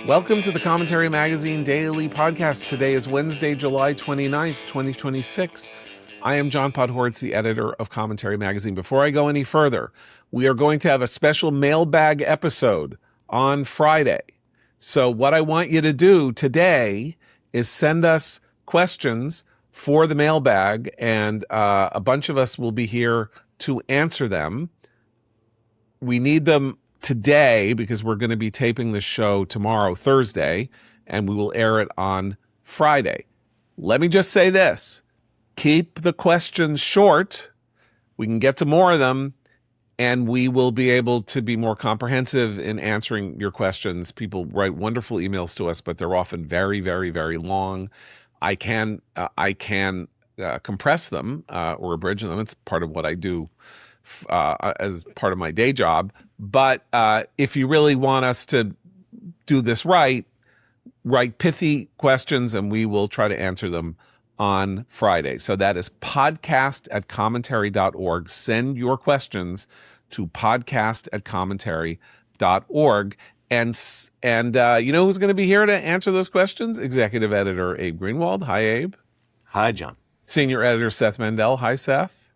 Welcome to the Commentary Magazine Daily Podcast. Today is Wednesday, July 29th, 2026. I am John Podhoretz, the editor of Commentary Magazine. Before I go any further, we are going to have a special mailbag episode on Friday. So what I want you to do today is send us questions for the mailbag, and a bunch of us will be here to answer them. We need them today because we're going to be taping this show tomorrow, Thursday, and we will air it on Friday. Let me just say this. Keep the questions short. We can get to more of them, and we will be able to be more comprehensive in answering your questions. People write wonderful emails to us, but they're often very, very, very long. I can compress them or abridge them. It's part of what I do as part of my day job. But if you really want us to do this right, write pithy questions and we will try to answer them on Friday. So that is podcast@commentary.org. Send your questions to podcast@commentary.org. And you know who's going to be here to answer those questions? Executive editor Abe Greenwald. Hi, Abe. Hi, John. Senior editor Seth Mandel. Hi, Seth.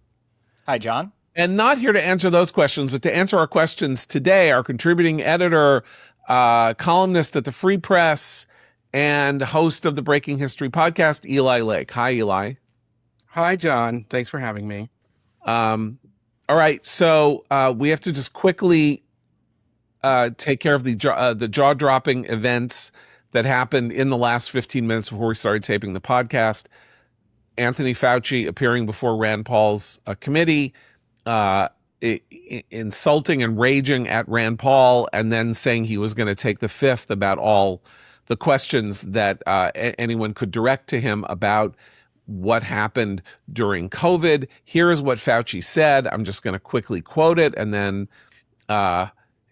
Hi, John. And not here to answer those questions, but to answer our questions today, our contributing editor, columnist at the Free Press, and host of the Breaking History podcast, Eli Lake. Hi, Eli. Hi, John. Thanks for having me. All right, so we have to just quickly take care of the jaw-dropping events that happened in the last 15 minutes before we started taping the podcast. Anthony Fauci appearing before Rand Paul's committee, insulting and raging at Rand Paul, and then saying he was going to take the fifth about all the questions that anyone could direct to him about what happened during COVID. Here is what Fauci said. I'm just going to quickly quote it, and then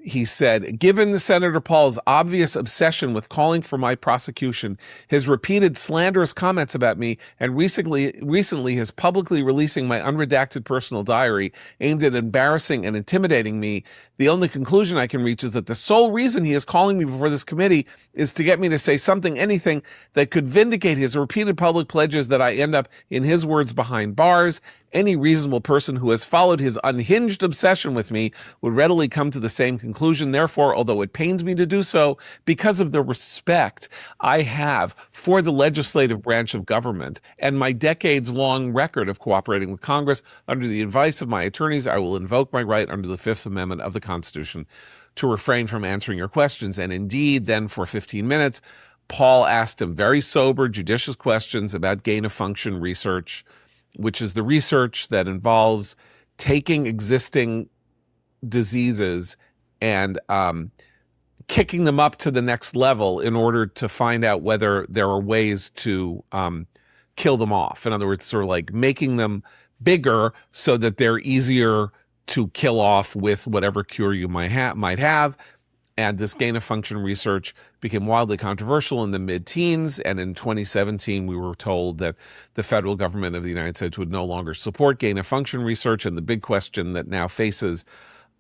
he said, given Senator Paul's obvious obsession with calling for my prosecution, his repeated slanderous comments about me, and recently his publicly releasing my unredacted personal diary aimed at embarrassing and intimidating me, the only conclusion I can reach is that the sole reason he is calling me before this committee is to get me to say something, anything that could vindicate his repeated public pledges that I end up, in his words, behind bars. Any reasonable person who has followed his unhinged obsession with me would readily come to the same conclusion. Therefore, although it pains me to do so, because of the respect I have for the legislative branch of government and my decades-long record of cooperating with Congress, under the advice of my attorneys, I will invoke my right under the Fifth Amendment of the Constitution to refrain from answering your questions. And indeed, then for 15 minutes, Paul asked him very sober, judicious questions about gain-of-function research, which is the research that involves taking existing diseases and kicking them up to the next level in order to find out whether there are ways to kill them off. In other words, sort of like making them bigger so that they're easier to kill off with whatever cure you might have. And this gain-of-function research became wildly controversial in the mid-teens. And in 2017, we were told that the federal government of the United States would no longer support gain-of-function research. And the big question that now faces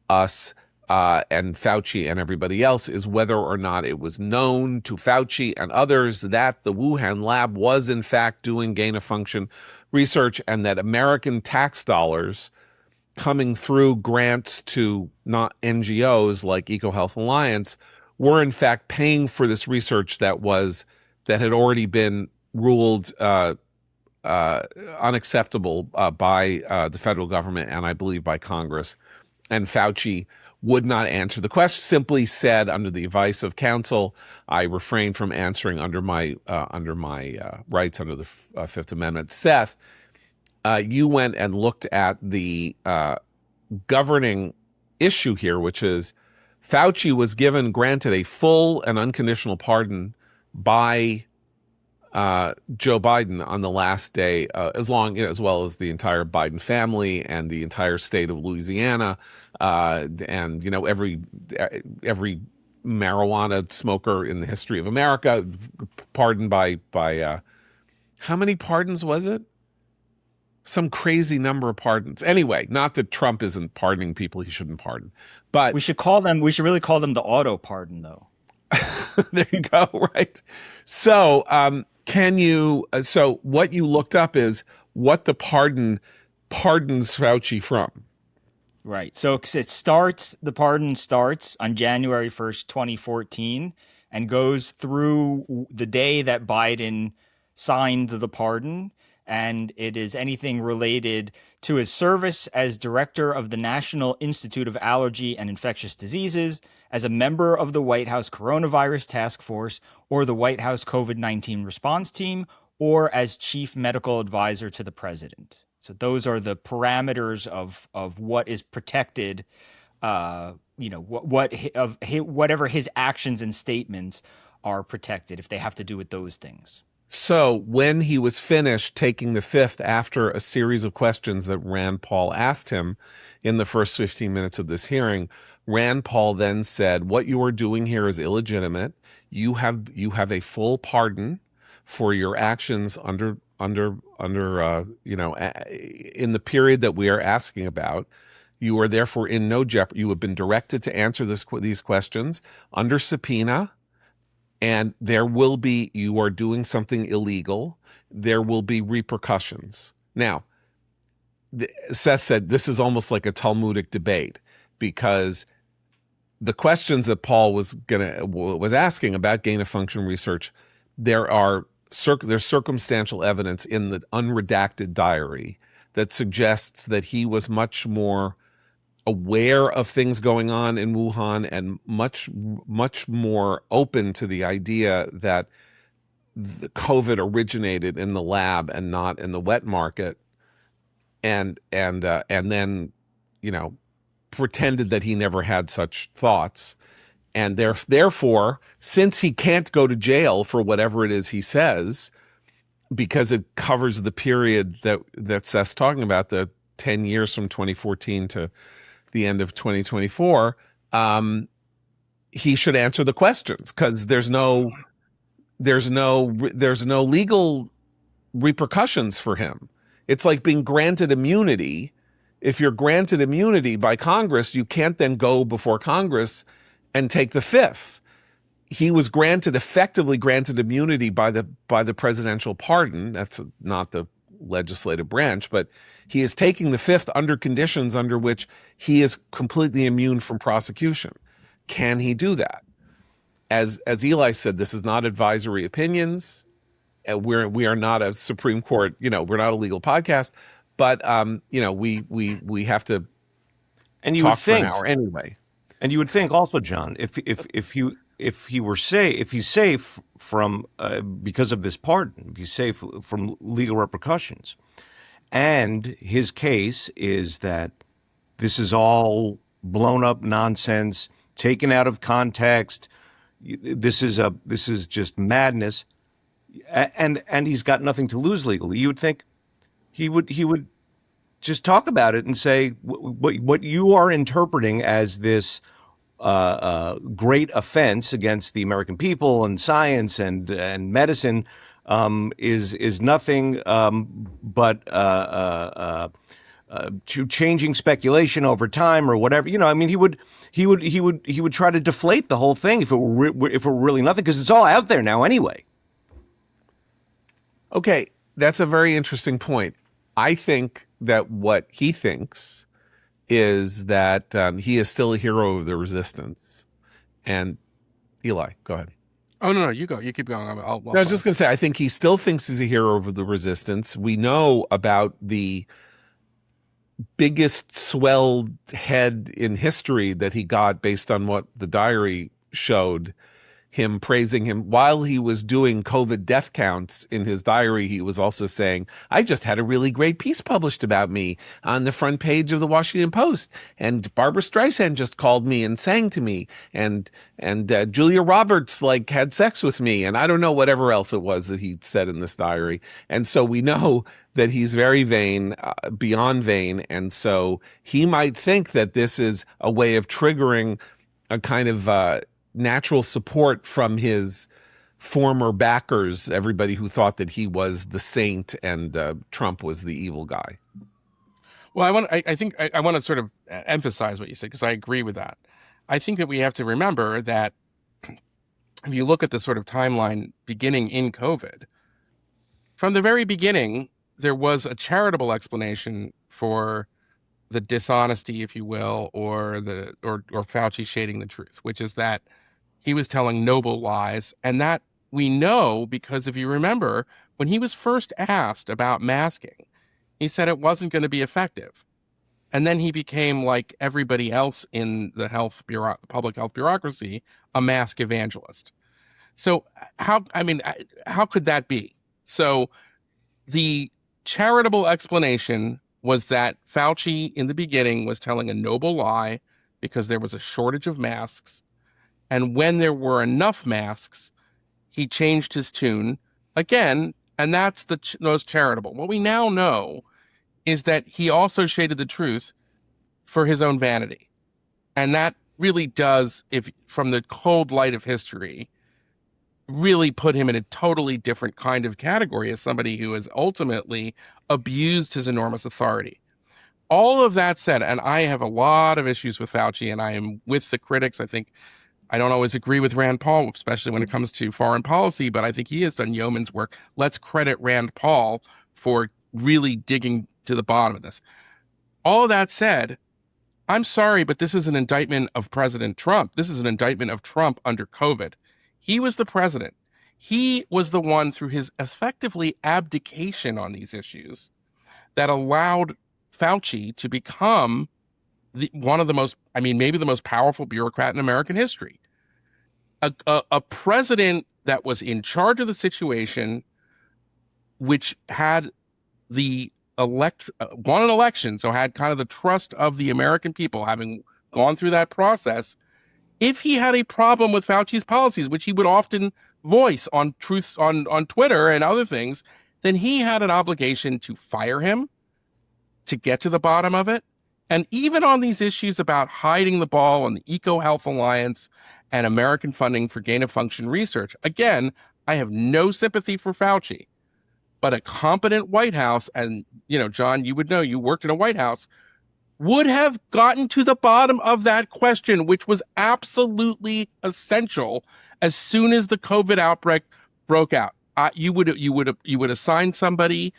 us and Fauci and everybody else is whether or not it was known to Fauci and others that the Wuhan lab was in fact doing gain-of-function research, and that American tax dollars coming through grants to not NGOs like EcoHealth Alliance were in fact paying for this research that had already been ruled unacceptable by the federal government and I believe by Congress. And Fauci would not answer the question, simply said, under the advice of counsel, I refrain from answering under my rights under the Fifth Amendment. Seth, you went and looked at the governing issue here, which is Fauci was granted a full and unconditional pardon by Joe Biden on the last day, as well as the entire Biden family and the entire state of Louisiana, and every marijuana smoker in the history of America, pardoned by how many pardons was it? Some crazy number of pardons. Anyway, not that Trump isn't pardoning people he shouldn't pardon, but we should really call them the auto pardon, though. There you go. Right. So, can you? So, what you looked up is what the pardons Fauci from. Right. So the pardon starts on January 1st, 2014, and goes through the day that Biden signed the pardon. And it is anything related to his service as director of the National Institute of Allergy and Infectious Diseases, as a member of the White House Coronavirus Task Force or the White House COVID-19 response team, or as chief medical advisor to the president. So those are the parameters of what is protected. Whatever his actions and statements are protected if they have to do with those things. So when he was finished taking the fifth after a series of questions that Rand Paul asked him in the first 15 minutes of this hearing, Rand Paul then said, "What you are doing here is illegitimate. You have a full pardon for your actions under in the period that we are asking about. You are therefore in no jeopardy. You have been directed to answer these questions under subpoena, and you are doing something illegal. There will be repercussions." Now, Seth said this is almost like a Talmudic debate, because the questions that Paul was asking about gain-of-function research, there's circumstantial evidence in the unredacted diary that suggests that he was much more aware of things going on in Wuhan and much more open to the idea that the COVID originated in the lab and not in the wet market, and then pretended that he never had such thoughts. And therefore, since he can't go to jail for whatever it is he says, because it covers the period that Seth's talking about, the 10 years from 2014 to the end of 2024, he should answer the questions, because there's no legal repercussions for him. It's like being granted immunity. If you're granted immunity by Congress, you can't then go before Congress and take the fifth. He was effectively granted immunity by the presidential pardon. That's not the legislative branch, but he is taking the fifth under conditions under which he is completely immune from prosecution. Can he do that? As Eli said, this is not advisory opinions. We are not a Supreme Court. We're not a legal podcast, but we have to talk for an hour anyway. And you would think also, John, if he's safe from because of this pardon, if he's safe from legal repercussions, and his case is that this is all blown up nonsense, taken out of context. This is just madness, and he's got nothing to lose legally. You would think he would just talk about it and say what you are interpreting as this great offense against the American people and science and medicine is nothing but changing speculation over time or whatever. He would try to deflate the whole thing if it were really nothing, because it's all out there now anyway. Okay, that's a very interesting point. I think that what he thinks is that he is still a hero of the resistance. And Eli, go ahead. Oh, no, you go. You keep going. I was just going to say, I think he still thinks he's a hero of the resistance. We know about the biggest swelled head in history that he got based on what the diary showed, him praising him while he was doing COVID death counts in his diary. He was also saying, "I just had a really great piece published about me on the front page of the Washington Post, and Barbara Streisand just called me and sang to me, and Julia Roberts had sex with me," and I don't know whatever else it was that he said in this diary. And so we know that he's very vain, beyond vain, and so he might think that this is a way of triggering a kind of natural support from his former backers, everybody who thought that he was the saint and Trump was the evil guy. Well, I think I want to sort of emphasize what you said, because I agree with that. I think that we have to remember that if you look at the sort of timeline beginning in COVID, from the very beginning, there was a charitable explanation for the dishonesty, if you will, or Fauci shading the truth, which is that he was telling noble lies. And that we know because if you remember, when he was first asked about masking, he said it wasn't going to be effective. And then he became, like everybody else in the public health bureaucracy, a mask evangelist. So how could that be? So the charitable explanation was that Fauci in the beginning was telling a noble lie because there was a shortage of masks. And when there were enough masks, he changed his tune again. And that's the most charitable. What we now know is that he also shaded the truth for his own vanity. And that really does, if from the cold light of history, really put him in a totally different kind of category as somebody who has ultimately abused his enormous authority. All of that said, and I have a lot of issues with Fauci, and I am with the critics. I think I don't always agree with Rand Paul, especially when it comes to foreign policy, but I think he has done yeoman's work. Let's credit Rand Paul for really digging to the bottom of this. All of that said, I'm sorry, but this is an indictment of President Trump. This is an indictment of Trump under COVID. He was the president. He was the one, through his effectively abdication on these issues, that allowed Fauci to become one of the most, maybe the most powerful bureaucrat in American history. A president that was in charge of the situation, which had won an election, so had kind of the trust of the American people, having gone through that process. If he had a problem with Fauci's policies, which he would often voice on Twitter and other things, then he had an obligation to fire him, to get to the bottom of it. And even on these issues about hiding the ball on the EcoHealth Alliance and American funding for gain-of-function research, again, I have no sympathy for Fauci. But a competent White House, and, John, you would know, you worked in a White House, would have gotten to the bottom of that question, which was absolutely essential as soon as the COVID outbreak broke out. You would assign somebody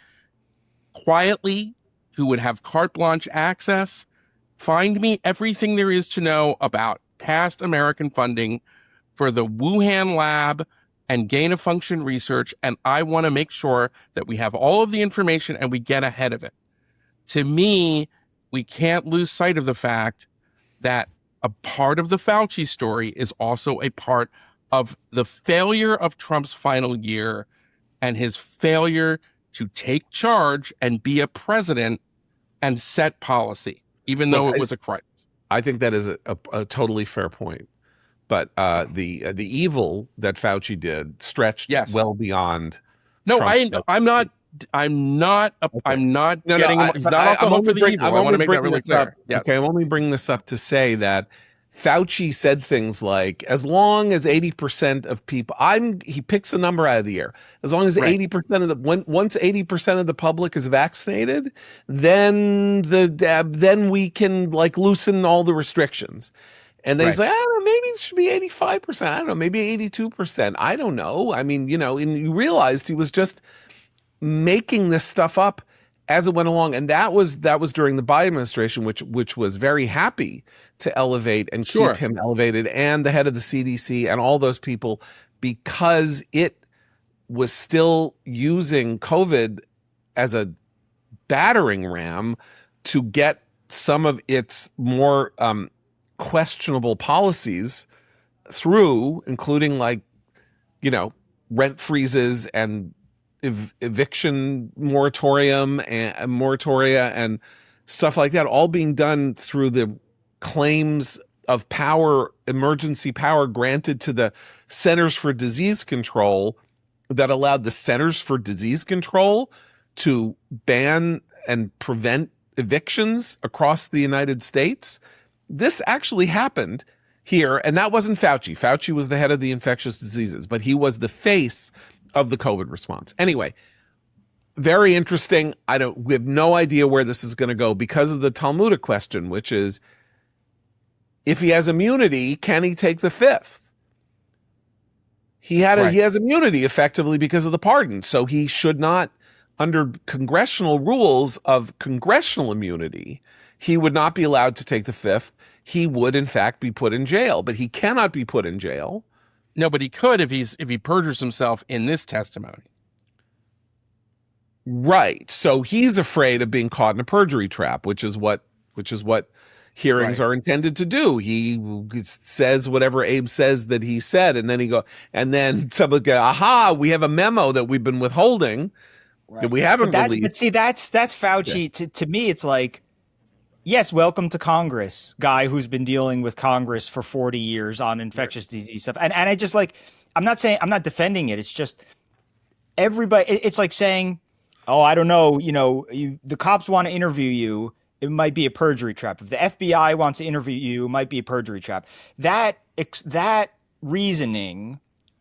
quietly who would have carte blanche access. Find me everything there is to know about past American funding for the Wuhan lab and gain-of-function research, and I want to make sure that we have all of the information and we get ahead of it. To me, we can't lose sight of the fact that a part of the Fauci story is also a part of the failure of Trump's final year and his failure to take charge and be a president and set policy, even though it was a crisis. I think that is a totally fair point. But the evil that Fauci did stretched well beyond. No, I'm not getting. He's not off the hook for the evil. I want to make that really clear. Yes. Okay, I'm only bringing this up to say that Fauci said things like, as long as 80% of people, he picks a number out of the air. As long as 80% of once 80% of the public is vaccinated, then we can loosen all the restrictions. And they say, I don't know, maybe it should be 85%. I don't know, maybe 82%. I don't know. And you realized he was just making this stuff up as it went along. And that was during the Biden administration, which was very happy to elevate and keep him elevated, and the head of the CDC and all those people, because it was still using COVID as a battering ram to get some of its more questionable policies through, including rent freezes and eviction moratoria and stuff like that, all being done through the claims of emergency power granted to the Centers for Disease Control that allowed the Centers for Disease Control to ban and prevent evictions across the United States. This actually happened here, and that wasn't Fauci. Fauci was the head of the infectious diseases, but he was the face of the COVID response. Anyway, very interesting. We have no idea where this is going to go because of the Talmudic question, which is, if he has immunity, can he take the fifth? he Right. has immunity effectively because of the pardon. So he should not, under congressional rules of congressional immunity, he would not be allowed to take the fifth. He would, in fact, be put in jail, but he cannot be put in jail. No, but he could if he perjures himself in this testimony. Right. So he's afraid of being caught in a perjury trap, which is what hearings Right. are intended to do. He says whatever Abe says that he said, and then someone go, aha, we have a memo that we've been withholding that we haven't released. But see, that's Fauci. Yeah. To me, it's like, yes, welcome to Congress, guy who's been dealing with Congress for 40 years on infectious disease stuff. And I just like, I'm not defending it. It's just everybody. It's like saying, oh, I don't know, the cops want to interview you. It might be a perjury trap. If the FBI wants to interview you, it might be a perjury trap. That reasoning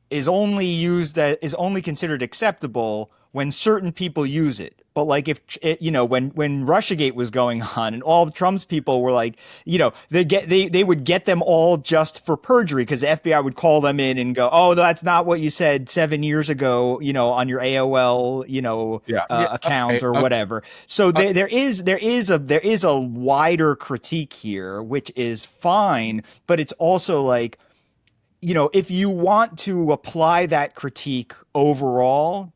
is only considered acceptable when certain people use it. But like if when Russiagate was going on and all of Trump's people were like, they would get them all just for perjury because the FBI would call them in and go, oh, that's not what you said 7 years ago, on your AOL, account or whatever. So there is a wider critique here, which is fine, but it's also like, if you want to apply that critique overall,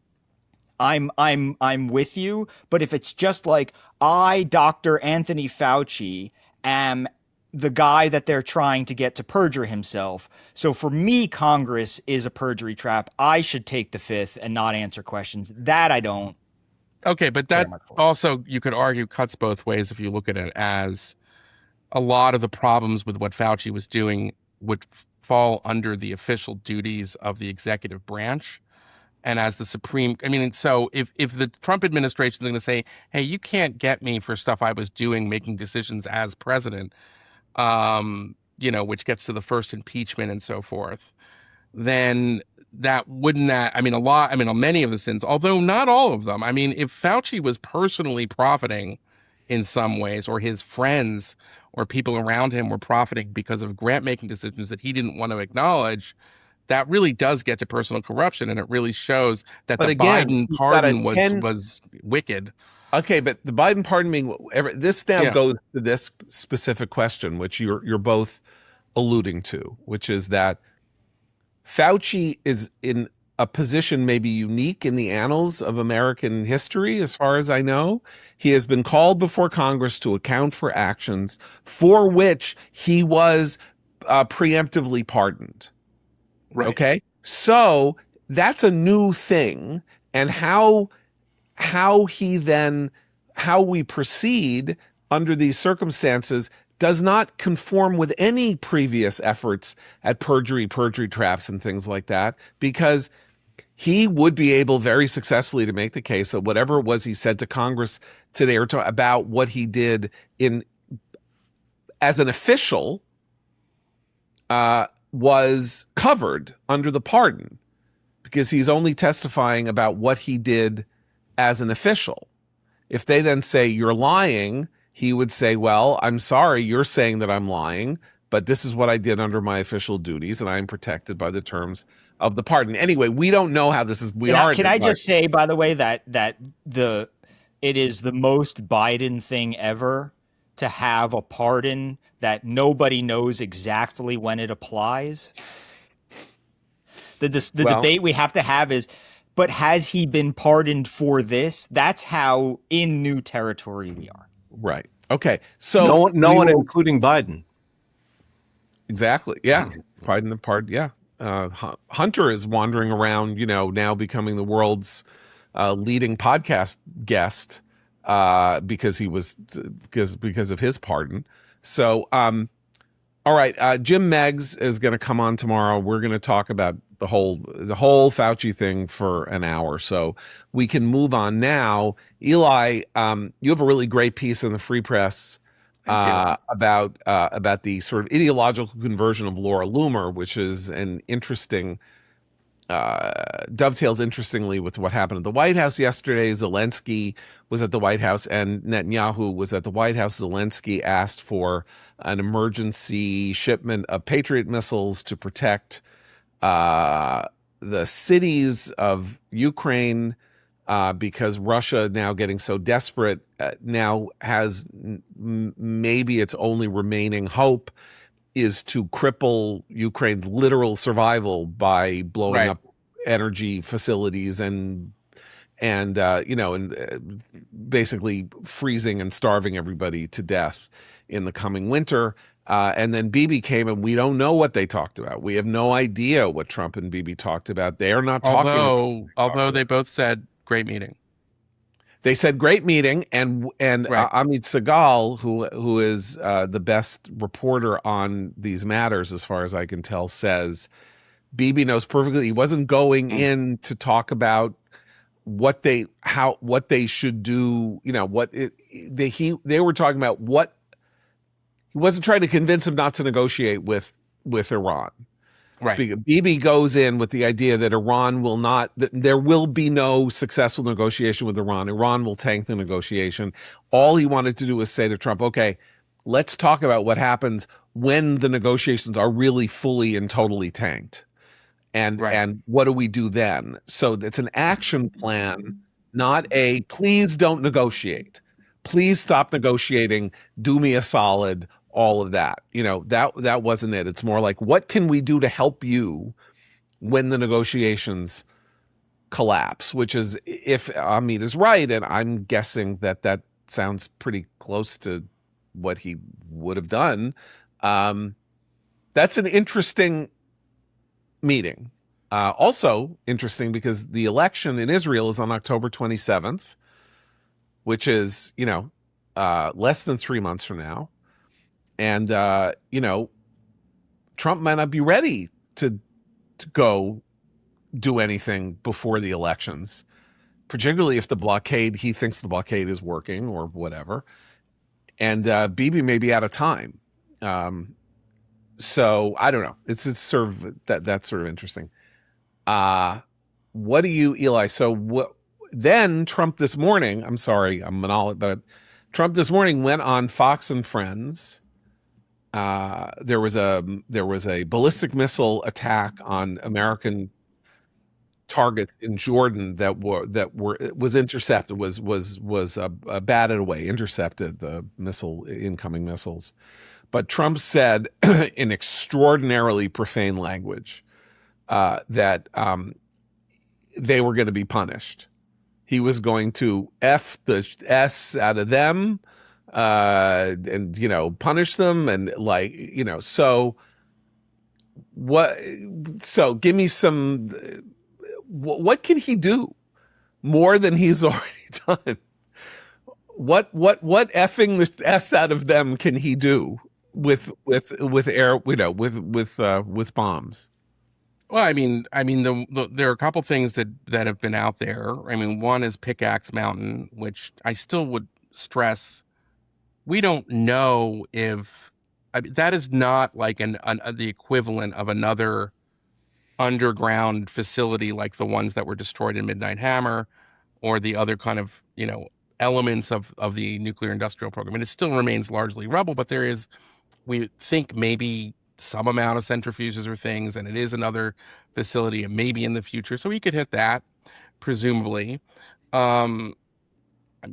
I'm with you, but if it's just like I, Dr. Anthony Fauci, am the guy that they're trying to get to perjure himself. So for me, Congress is a perjury trap. I should take the fifth and not answer questions. That I don't. Okay, but that also, you could argue, cuts both ways if you look at it as a lot of the problems with what Fauci was doing would fall under the official duties of the executive branch. And as the Supreme, so if the Trump administration is going to say, hey, you can't get me for stuff I was doing, making decisions as president, which gets to the first impeachment and so forth, then many of the sins, although not all of them. If Fauci was personally profiting in some ways, or his friends or people around him were profiting because of grant-making decisions that he didn't want to acknowledge, that really does get to personal corruption, and it really shows that Biden pardon was wicked. Okay, but the Biden pardon being whatever, this now goes to this specific question, which you're both alluding to, which is that Fauci is in a position maybe unique in the annals of American history, as far as I know. He has been called before Congress to account for actions for which he was preemptively pardoned. Right. Okay, so that's a new thing, and how we proceed under these circumstances does not conform with any previous efforts at perjury traps and things like that, because he would be able very successfully to make the case that whatever it was he said to Congress today or about what he did as an official was covered under the pardon, because he's only testifying about what he did as an official. If they then say you're lying, he would say, well, I'm sorry, you're saying that I'm lying, but this is what I did under my official duties, and I am protected by the terms of the pardon. Anyway, we don't know how this is. Can I just say, by the way, that it is the most Biden thing ever to have a pardon that nobody knows exactly when it applies. The debate we have to have is, but has he been pardoned for this? That's how in new territory we are. Right. Okay. So no one, including Biden. Exactly. Yeah. Pardon. Yeah. Hunter is wandering around, now becoming the world's leading podcast guest because of his pardon. So, all right. Jim Meggs is going to come on tomorrow. We're going to talk about the whole Fauci thing for an hour. So we can move on now. Eli, you have a really great piece in the Free Press about the sort of ideological conversion of Laura Loomer, which is an interesting, dovetails interestingly with what happened at the White House yesterday. Zelensky was at the White House and Netanyahu was at the White House. Zelensky asked for an emergency shipment of Patriot missiles to protect the cities of Ukraine, because Russia now getting so desperate, now has maybe its only remaining hope is to cripple Ukraine's literal survival by blowing Right. up energy facilities and basically freezing and starving everybody to death in the coming winter. And then Bibi came, and we don't know what they talked about. We have no idea what Trump and Bibi talked about. They are not talking about Although they both said great meeting. They said great meeting, and Right. Amit Segal, who is the best reporter on these matters, as far as I can tell, says Bibi knows perfectly. He wasn't going in to talk about what they should do. You know they were talking about what he wasn't trying to convince him not to negotiate with Iran. Right. Bibi goes in with the idea that there will be no successful negotiation with Iran. Iran will tank the negotiation. All he wanted to do was say to Trump, okay, let's talk about what happens when the negotiations are really fully and totally tanked. And what do we do then? So it's an action plan, not a please don't negotiate. Please stop negotiating. Do me a solid. All of that, that wasn't it. It's more like, what can we do to help you when the negotiations collapse? Which is, if Amit is right, and I'm guessing that sounds pretty close to what he would have done. That's an interesting meeting. Also interesting because the election in Israel is on October 27th, which is, less than 3 months from now. And, Trump might not be ready to go do anything before the elections, particularly if he thinks the blockade is working or whatever. And Bibi may be out of time. So I don't know. It's sort of that's sort of interesting. What do you, Eli? So then Trump this morning, I'm sorry, I'm monopolized, but Trump this morning went on Fox and Friends. There was a ballistic missile attack on American targets in Jordan that was intercepted, was batted away, intercepted the incoming missiles. But Trump said in extraordinarily profane language that they were going to be punished. He was going to F the S out of them. And punish them, and so give me some, what can he do more than he's already done? What effing the S out of them can he do with air, with bombs? Well, I mean, there are a couple things that have been out there. I mean, one is Pickaxe Mountain, which I still would stress. We don't know if that is not like the equivalent of another underground facility like the ones that were destroyed in Midnight Hammer or the other kind of, elements of the nuclear industrial program. And it still remains largely rubble, but there is, we think, maybe some amount of centrifuges or things, and it is another facility and maybe in the future. So we could hit that, presumably.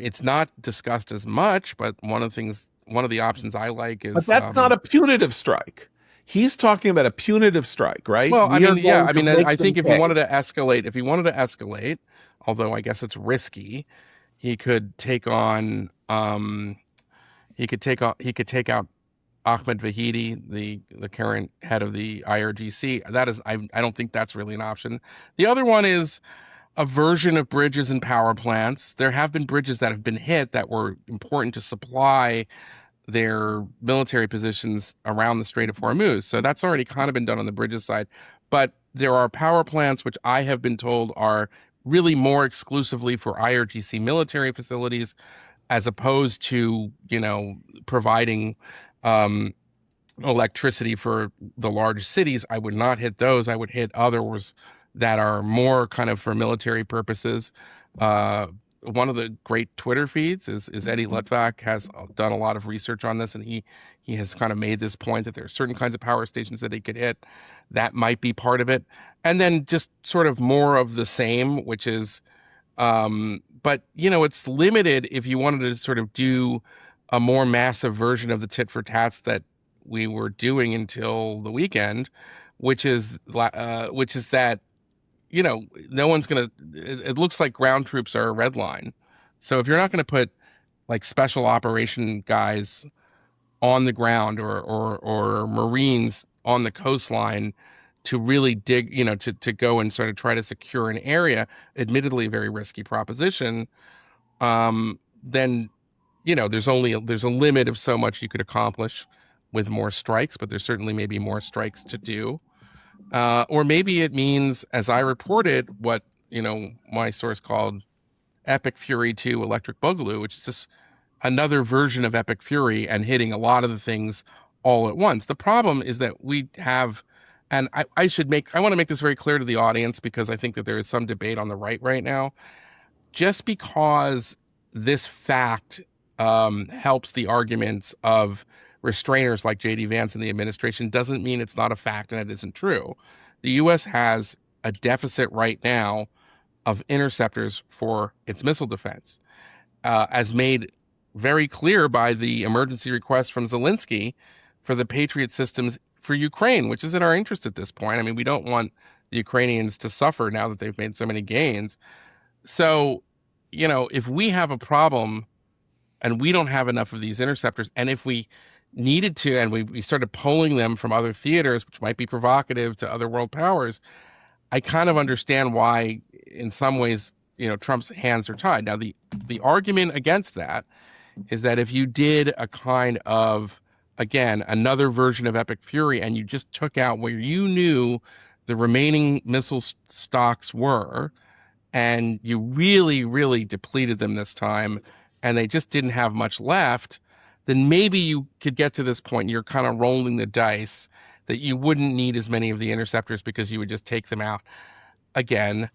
It's not discussed as much, but one of the options I like is. But that's not a punitive strike. He's talking about a punitive strike, right? Well, I think if he wanted to escalate, although I guess it's risky, he could take on. He could take out Ahmed Vahidi, the current head of the IRGC. That is, I don't think that's really an option. The other one is a version of bridges and power plants. There have been bridges that have been hit that were important to supply their military positions around the Strait of Hormuz. So that's already kind of been done on the bridges side. But there are power plants, which I have been told are really more exclusively for IRGC military facilities, as opposed to, providing electricity for the large cities. I would not hit those. I would hit others that are more kind of for military purposes. One of the great Twitter feeds is Eddie Luttwak has done a lot of research on this, and he has kind of made this point that there are certain kinds of power stations that he could hit that might be part of it. And then just sort of more of the same, which is, but it's limited if you wanted to sort of do a more massive version of the tit for tats that we were doing until the weekend, which is that, no one's going to, it looks like ground troops are a red line. So if you're not going to put like special operation guys on the ground or Marines on the coastline to really dig, to go and sort of try to secure an area, admittedly a very risky proposition, then, there's a limit of so much you could accomplish with more strikes, but there's certainly maybe more strikes to do. Or maybe it means, as I reported, what, my source called Epic Fury 2 Electric Boogaloo, which is just another version of Epic Fury and hitting a lot of the things all at once. The problem is that we have, and I want to make this very clear to the audience, because I think that there is some debate on the right now. Just because this fact helps the arguments of restrainers like J.D. Vance and the administration doesn't mean it's not a fact and it isn't true. The U.S. has a deficit right now of interceptors for its missile defense, as made very clear by the emergency request from Zelensky for the Patriot systems for Ukraine, which is in our interest at this point. I mean, we don't want the Ukrainians to suffer now that they've made so many gains. So, if we have a problem and we don't have enough of these interceptors, and if we needed to, and we started pulling them from other theaters, which might be provocative to other world powers, I kind of understand why, in some ways, Trump's hands are tied. Now, the argument against that is that if you did a kind of, again, another version of Epic Fury, and you just took out where you knew the remaining missile stocks were, and you really, really depleted them this time, and they just didn't have much left, then maybe you could get to this point, you're kind of rolling the dice, that you wouldn't need as many of the interceptors because you would just take them out. Again,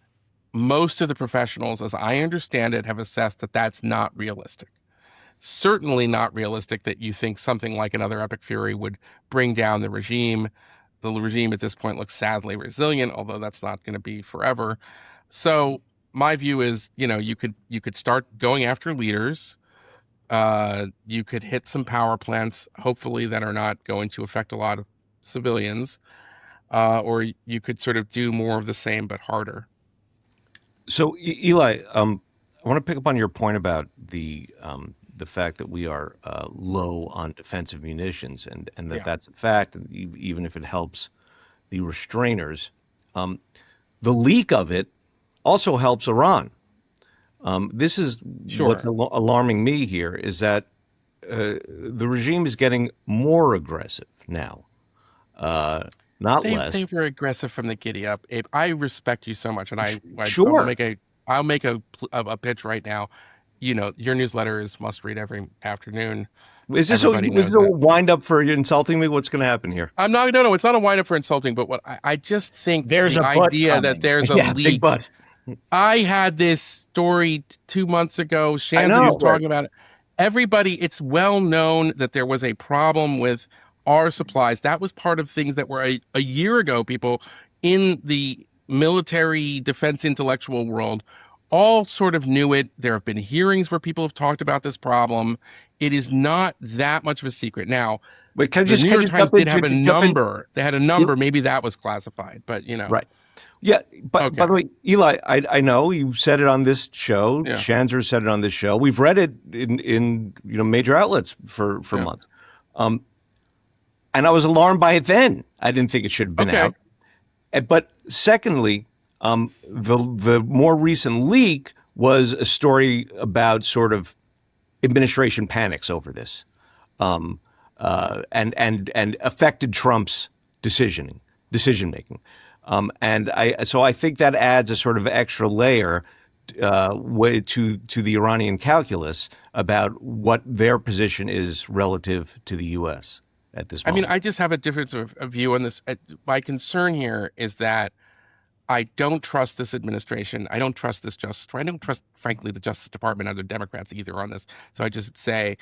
most of the professionals, as I understand it, have assessed that that's not realistic. Certainly not realistic that you think something like another Epic Fury would bring down the regime. The regime at this point looks sadly resilient, although that's not going to be forever. So my view is, you could start going after leaders. You could hit some power plants, hopefully that are not going to affect a lot of civilians, or you could sort of do more of the same but harder. So, Eli, I want to pick up on your point about the fact that we are low on defensive munitions, and that's a fact, even if it helps the restrainers. The leak of it also helps Iran. This is what's alarming me here, is that the regime is getting more aggressive now, not less. They were aggressive from the giddy up. Abe, I respect you so much, and Sure. I'll make a pitch right now. Your newsletter is must read every afternoon. Is this a wind up for insulting me? What's going to happen here? No, it's not a wind up for insulting, but what I just think there's the idea coming. that there's a leak. Big butt. I had this story 2 months ago. Shanzi was talking about it. Everybody, it's well known that there was a problem with our supplies. That was part of things that were a year ago, people in the military defense intellectual world all sort of knew it. There have been hearings where people have talked about this problem. It is not that much of a secret. Now, the New York Times did have a number. They had a number. Maybe that was classified, but Right. Yeah, but by the way, Eli, I know you've said it on this show. Yeah. Shanzer said it on this show. We've read it in major outlets for months. And I was alarmed by it then. I didn't think it should have been out. But secondly, the more recent leak was a story about sort of administration panics over this, and affected Trump's decision making. So I think that adds a sort of extra layer to the Iranian calculus about what their position is relative to the U.S. at this moment. I mean, I just have a difference of view on this. My concern here is that I don't trust this administration. I don't trust this I don't trust, frankly, the Justice Department or the Democrats either on this. So I just say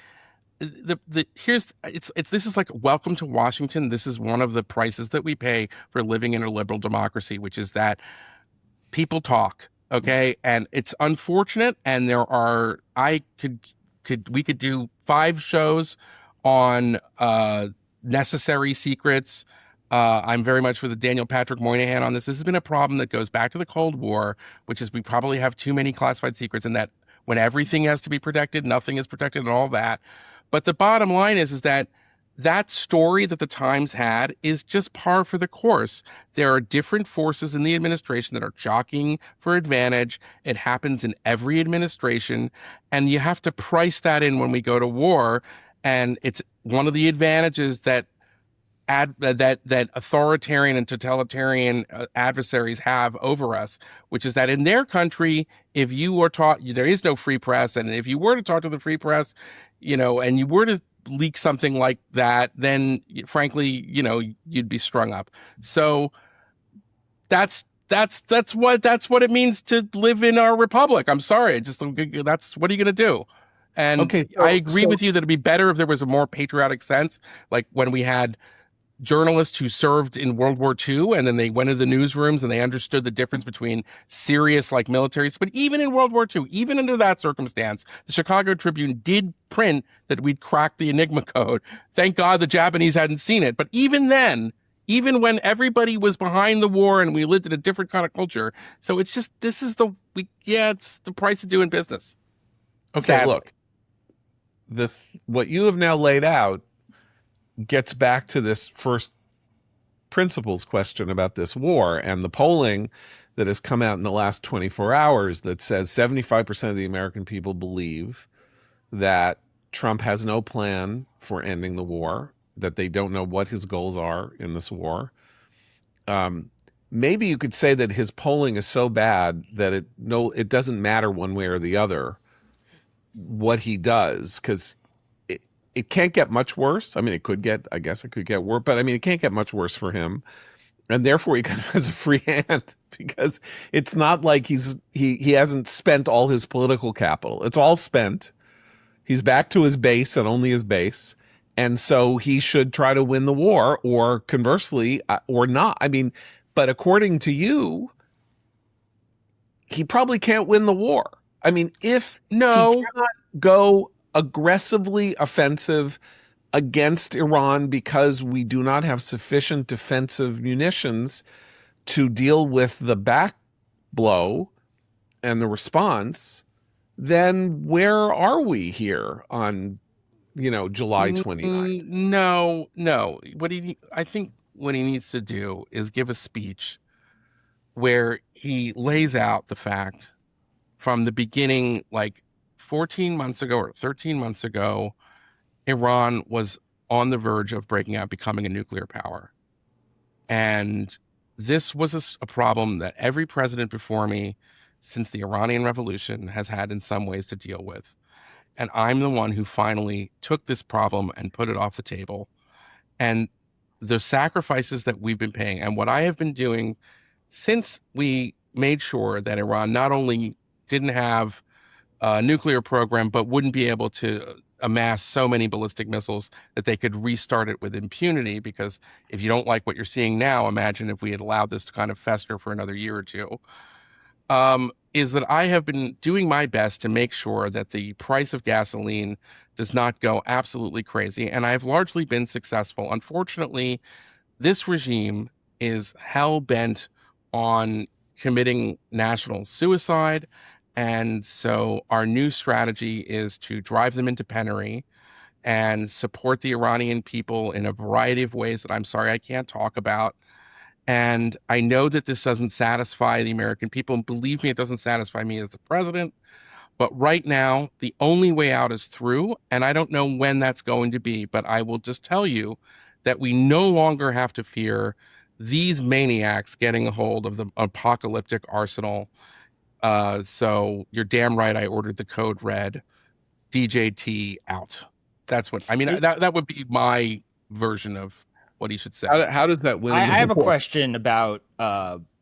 the here's it's this is like welcome to Washington. This is one of the prices that we pay for living in a liberal democracy, which is that people talk, okay? And it's unfortunate, and there are we could do 5 shows on necessary secrets. I'm very much with Daniel Patrick Moynihan on this. This has been a problem that goes back to the Cold War, which is we probably have too many classified secrets, and that when everything has to be protected, nothing is protected, and all that. But the bottom line is that that story that the Times had is just par for the course. There are different forces in the administration that are jockeying for advantage. It happens in every administration, and you have to price that in when we go to war. And it's one of the advantages that that authoritarian and totalitarian adversaries have over us, which is that in their country, if you were taught there is no free press, and if you were to talk to the free press, and you were to leak something like that, then frankly, you'd be strung up. So that's what it means to live in our republic. I'm sorry, that's what are you going to do? And okay, I agree with you that it'd be better if there was a more patriotic sense, like when we had journalists who served in World War II, and then they went into the newsrooms and they understood the difference between serious militaries. But even in World War II, even under that circumstance, the Chicago Tribune did print that we'd cracked the Enigma code. Thank God the Japanese hadn't seen it. But even then, even when everybody was behind the war and we lived in a different kind of culture. So it's just, it's the price of doing business. Okay, sadly. Look, what you have now laid out gets back to this first principles question about this war, and the polling that has come out in the last 24 hours that says 75% of the American people believe that Trump has no plan for ending the war, that they don't know what his goals are in this war. Maybe you could say that his polling is so bad that it doesn't matter one way or the other what he does, because it can't get much worse. I mean, it could get worse, but I mean, it can't get much worse for him. And therefore he kind of has a free hand, because it's not like he hasn't spent all his political capital. It's all spent. He's back to his base and only his base. And so he should try to win the war, or conversely, or not. I mean, but according to you, he probably can't win the war. I mean, if he cannot go aggressively offensive against Iran because we do not have sufficient defensive munitions to deal with the back blow and the response, then where are we here on, July 29th? No. I think what he needs to do is give a speech where he lays out the fact from the beginning, 14 months ago or 13 months ago, Iran was on the verge of breaking out, becoming a nuclear power. And this was a problem that every president before me since the Iranian Revolution has had in some ways to deal with. And I'm the one who finally took this problem and put it off the table. And the sacrifices that we've been paying, and what I have been doing since we made sure that Iran not only didn't have a nuclear program, but wouldn't be able to amass so many ballistic missiles that they could restart it with impunity. Because if you don't like what you're seeing now, imagine if we had allowed this to kind of fester for another year or two. Is that I have been doing my best to make sure that the price of gasoline does not go absolutely crazy. And I've largely been successful. Unfortunately, this regime is hell-bent on committing national suicide. And so our new strategy is to drive them into penury and support the Iranian people in a variety of ways that I'm sorry I can't talk about. And I know that this doesn't satisfy the American people. And believe me, it doesn't satisfy me as the president. But right now, the only way out is through. And I don't know when that's going to be. But I will just tell you that we no longer have to fear these maniacs getting a hold of the apocalyptic arsenal. So you're damn right I ordered the code red. DJT out. That's what I mean. That would be my version of what he should say. How does that win? I have a question about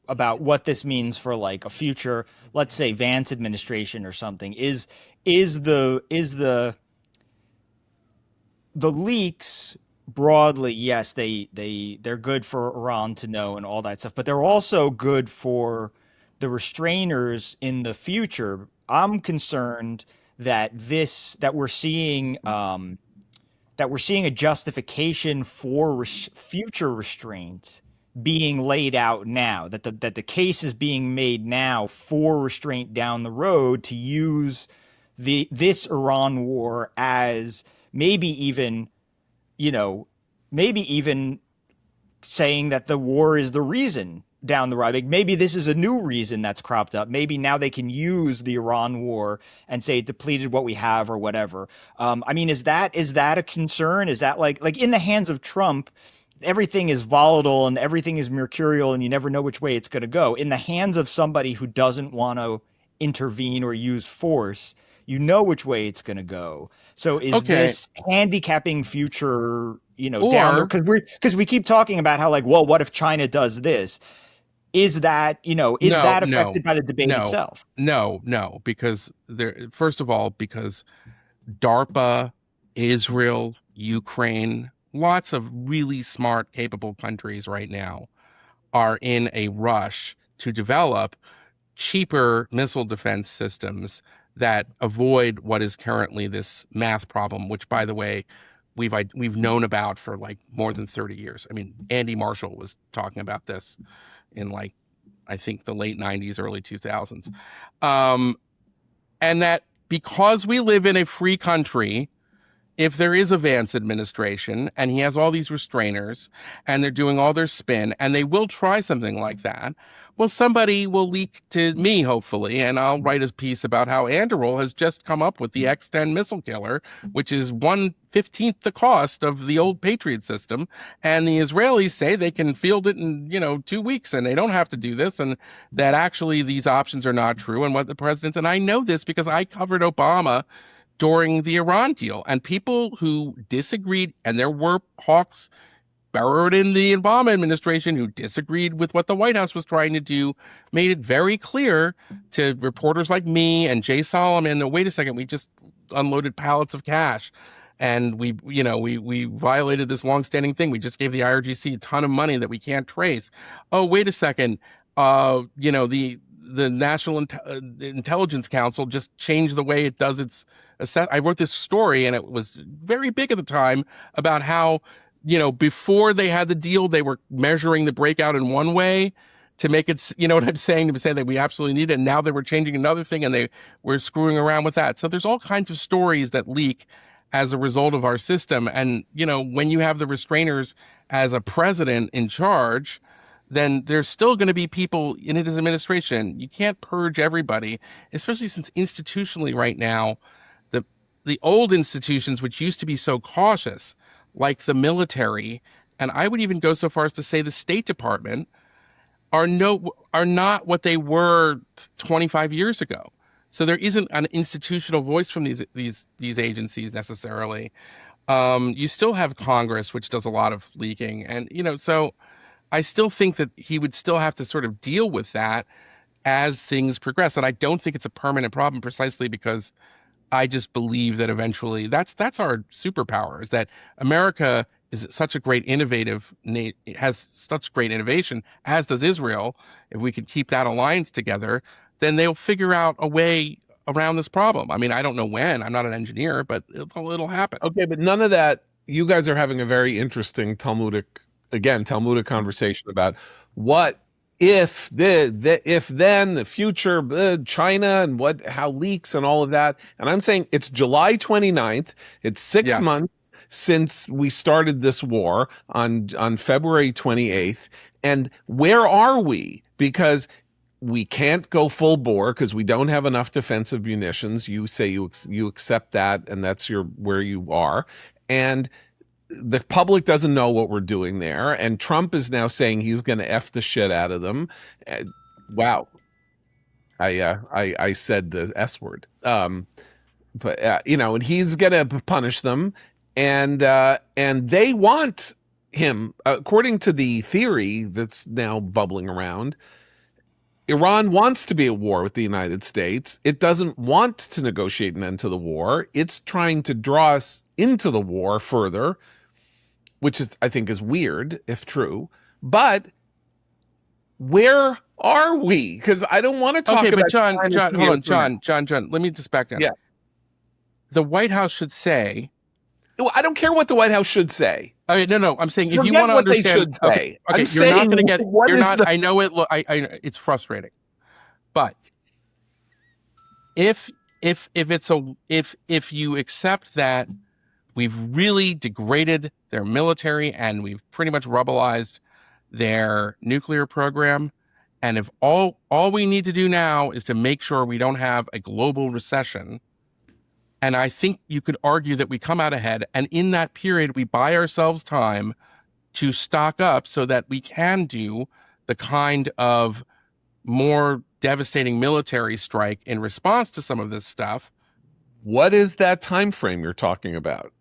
what this means for a future, let's say Vance administration or something. Is the the leaks broadly, yes, they're good for Iran to know and all that stuff, but they're also good for the restrainers in the future. I'm concerned that we're seeing a justification for future restraint being laid out now, that the case is being made now for restraint down the road, to use this Iran war as maybe even, you know, maybe even saying that the war is the reason down the road. Like, maybe this is a new reason that's cropped up. Maybe now they can use the Iran war and say it depleted what we have or whatever. I mean, is that a concern? Is that like in the hands of Trump, everything is volatile and everything is mercurial and you never know which way it's going to go. In the hands of somebody who doesn't want to intervene or use force, you know which way it's going to go. So is this handicapping future, down there? Because we keep talking about how, like, well, what if China does this? Is that, that affected by the debate itself? No, because first of all, because DARPA, Israel, Ukraine, lots of really smart, capable countries right now are in a rush to develop cheaper missile defense systems that avoid what is currently this math problem, which, by the way, we've known about for like more than 30 years. I mean, Andy Marshall was talking about this in, like, I think the late 90s, early 2000s. And that because we live in a free country, if there is a Vance administration and he has all these restrainers and they're doing all their spin and they will try something like that, well, somebody will leak to me, hopefully, and I'll write a piece about how Anduril has just come up with the X-10 missile killer, which is 1/15 the cost of the old Patriot system. And the Israelis say they can field it in, 2 weeks and they don't have to do this, and that actually these options are not true. And what the president's, and I know this because I covered Obama during the Iran deal, and people who disagreed, and there were hawks burrowed in the Obama administration who disagreed with what the White House was trying to do, made it very clear to reporters like me and Jay Solomon that, wait a second, we just unloaded pallets of cash and we violated this longstanding thing. We just gave the IRGC a ton of money that we can't trace. Oh, wait a second. The National Intelligence Council just changed the way it does its assess. I wrote this story, and it was very big at the time, about how, before they had the deal, they were measuring the breakout in one way to make it, what I'm saying, to say that we absolutely need it. And now they were changing another thing, and they were screwing around with that. So there's all kinds of stories that leak as a result of our system. And, when you have the restrainers as a president in charge, then there's still going to be people in his administration. You can't purge everybody, especially since institutionally right now, the old institutions, which used to be so cautious, like the military, and I would even go so far as to say the State Department, are not what they were 25 years ago. So there isn't an institutional voice from these agencies necessarily. You still have Congress, which does a lot of leaking, and so I still think that he would still have to sort of deal with that as things progress. And I don't think it's a permanent problem, precisely because I just believe that eventually that's our superpower, is that America is such a great has such great innovation, as does Israel. If we could keep that alliance together, then they'll figure out a way around this problem. I mean, I don't know when. I'm not an engineer, but it'll happen. Okay, but none of that. You guys are having a very interesting Talmudic conversation about what if the future, China and how leaks and all of that. And I'm saying it's July 29th. It's 6 months since we started this war on February 28th. And where are we? Because we can't go full bore because we don't have enough defensive munitions. You say you accept that, and that's where you are. And the public doesn't know what we're doing there, and Trump is now saying he's going to F the shit out of them. Wow, I said the S word. But and he's going to punish them, and they want him, according to the theory that's now bubbling around. Iran wants to be at war with the United States. It doesn't want to negotiate an end to the war. It's trying to draw us into the war further, which is, I think, is weird if true. But where are we? Because I don't want to talk about. But John, hold on, John. Let me just back down. Yeah. The White House should say. Well, I don't care what the White House should say. No. I'm saying Forget if you want to what understand, they should say. Okay, you're not going to get. You're not. I know it. It's frustrating, but if you accept that we've really degraded their military and we've pretty much rebelized their nuclear program, and if all we need to do now is to make sure we don't have a global recession. And I think you could argue that we come out ahead, and in that period, we buy ourselves time to stock up so that we can do the kind of more devastating military strike in response to some of this stuff. What is that time frame you're talking about?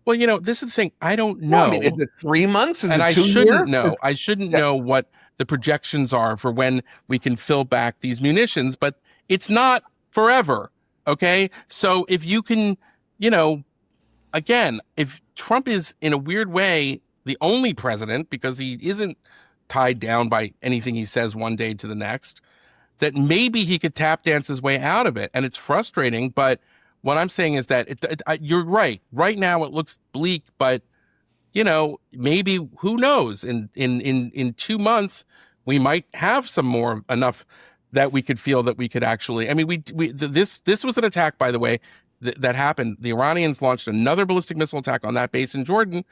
Well, this is the thing. I don't know. Well, I mean, is it 3 months? Is and it 2 years? I shouldn't know. I shouldn't know what the projections are for when we can fill back these munitions, but it's not forever. Okay, so if you can, again, if Trump is in a weird way the only president because he isn't tied down by anything he says one day to the next, that maybe he could tap dance his way out of it. And it's frustrating, but what I'm saying is that you're right. Right now it looks bleak, but maybe who knows? In 2 months we might have some more enough that we could feel that we could actually. I mean, this was an attack, by the way, that happened. The Iranians launched another ballistic missile attack on that base in Jordan.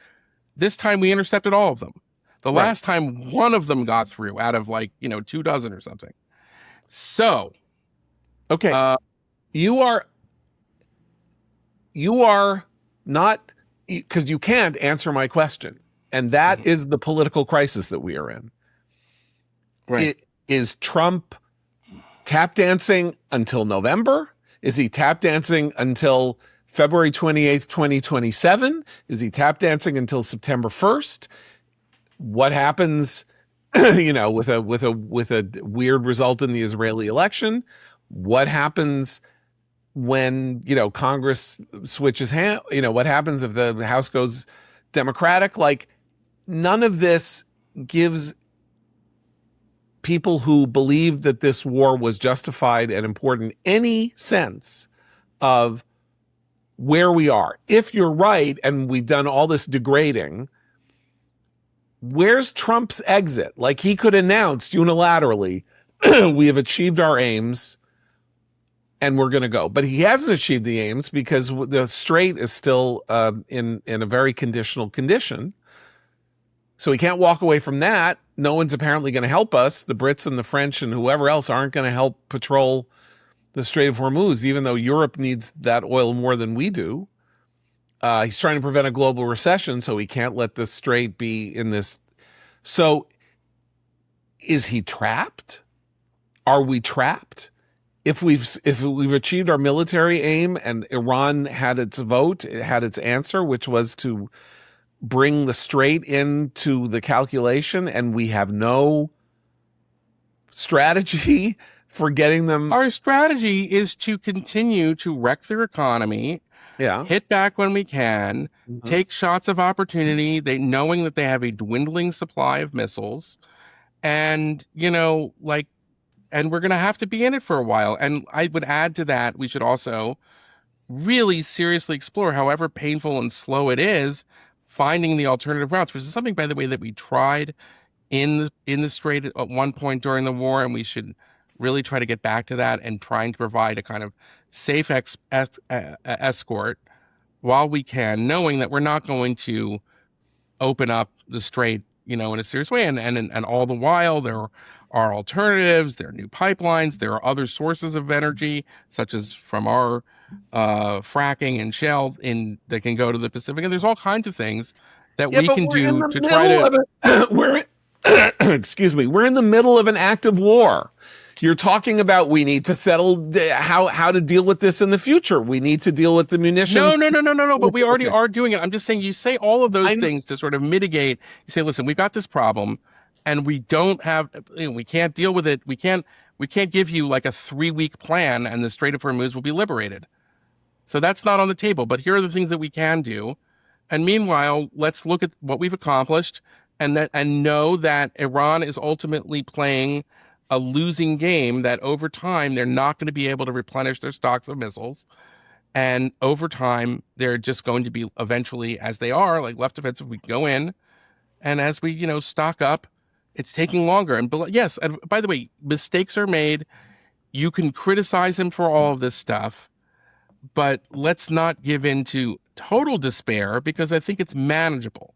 This time we intercepted all of them. The last time one of them got through out of 2 dozen or something. So, okay, you are not, because you can't answer my question, and that is the political crisis that we are in. Right? Is Trump tap dancing until November? Is he tap dancing until February 28th, 2027? Is he tap dancing until September 1st? What happens, with a weird result in the Israeli election? What happens when, Congress switches hands? What happens if the House goes Democratic? None of this gives people who believe that this war was justified and important any sense of where we are. If you're right and we've done all this degrading, where's Trump's exit? He could announce unilaterally, we have achieved our aims and we're going to go. But he hasn't achieved the aims because the strait is still in a very conditional condition. So he can't walk away from that. No one's apparently going to help us. The Brits and the French and whoever else aren't going to help patrol the Strait of Hormuz, even though Europe needs that oil more than we do. He's trying to prevent a global recession, so he can't let the strait be in this. So is he trapped? Are we trapped? If we've achieved our military aim and Iran had its vote, it had its answer, which was to bring the strait into the calculation, and we have no strategy for getting them. Our strategy is to continue to wreck their economy, hit back when we can, take shots of opportunity, knowing that they have a dwindling supply of missiles, and and we're going to have to be in it for a while. And I would add to that, we should also really seriously explore, however painful and slow it is, finding the alternative routes, which is something, by the way, that we tried in the strait at one point during the war, and we should really try to get back to that and trying to provide a kind of safe escort while we can, knowing that we're not going to open up the strait, in a serious way. And all the while, there are alternatives, there are new pipelines, there are other sources of energy, such as from our fracking and shale that can go to the Pacific, and there's all kinds of things that we can do to try to. Excuse me. We're in the middle of an active war. You're talking about we need to settle how to deal with this in the future. We need to deal with the munitions. No. But we already are doing it. I'm just saying you say all of those things to sort of mitigate. You say, listen, we've got this problem, and we don't have, we can't deal with it. We can't give you like a 3-week plan and the Strait of Hormuz will be liberated. So that's not on the table. But here are the things that we can do. And meanwhile, let's look at what we've accomplished and know that Iran is ultimately playing a losing game, that over time they're not going to be able to replenish their stocks of missiles. And over time, they're just going to be eventually, as they are, like left defensive, we go in. And as we, stock up, it's taking longer. And yes, and by the way, mistakes are made. You can criticize him for all of this stuff, but let's not give in to total despair, because I think it's manageable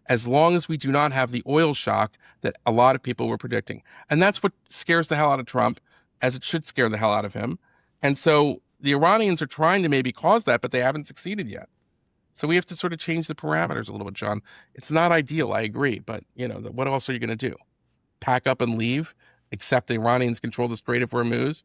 as long as we do not have the oil shock that a lot of people were predicting. And that's what scares the hell out of Trump, as it should scare the hell out of him. And so the Iranians are trying to maybe cause that, but they haven't succeeded yet. So we have to sort of change the parameters a little bit, John. It's not ideal, I agree, but what else are you going to do? Pack up and leave, accept the Iranians control the Strait of Hormuz?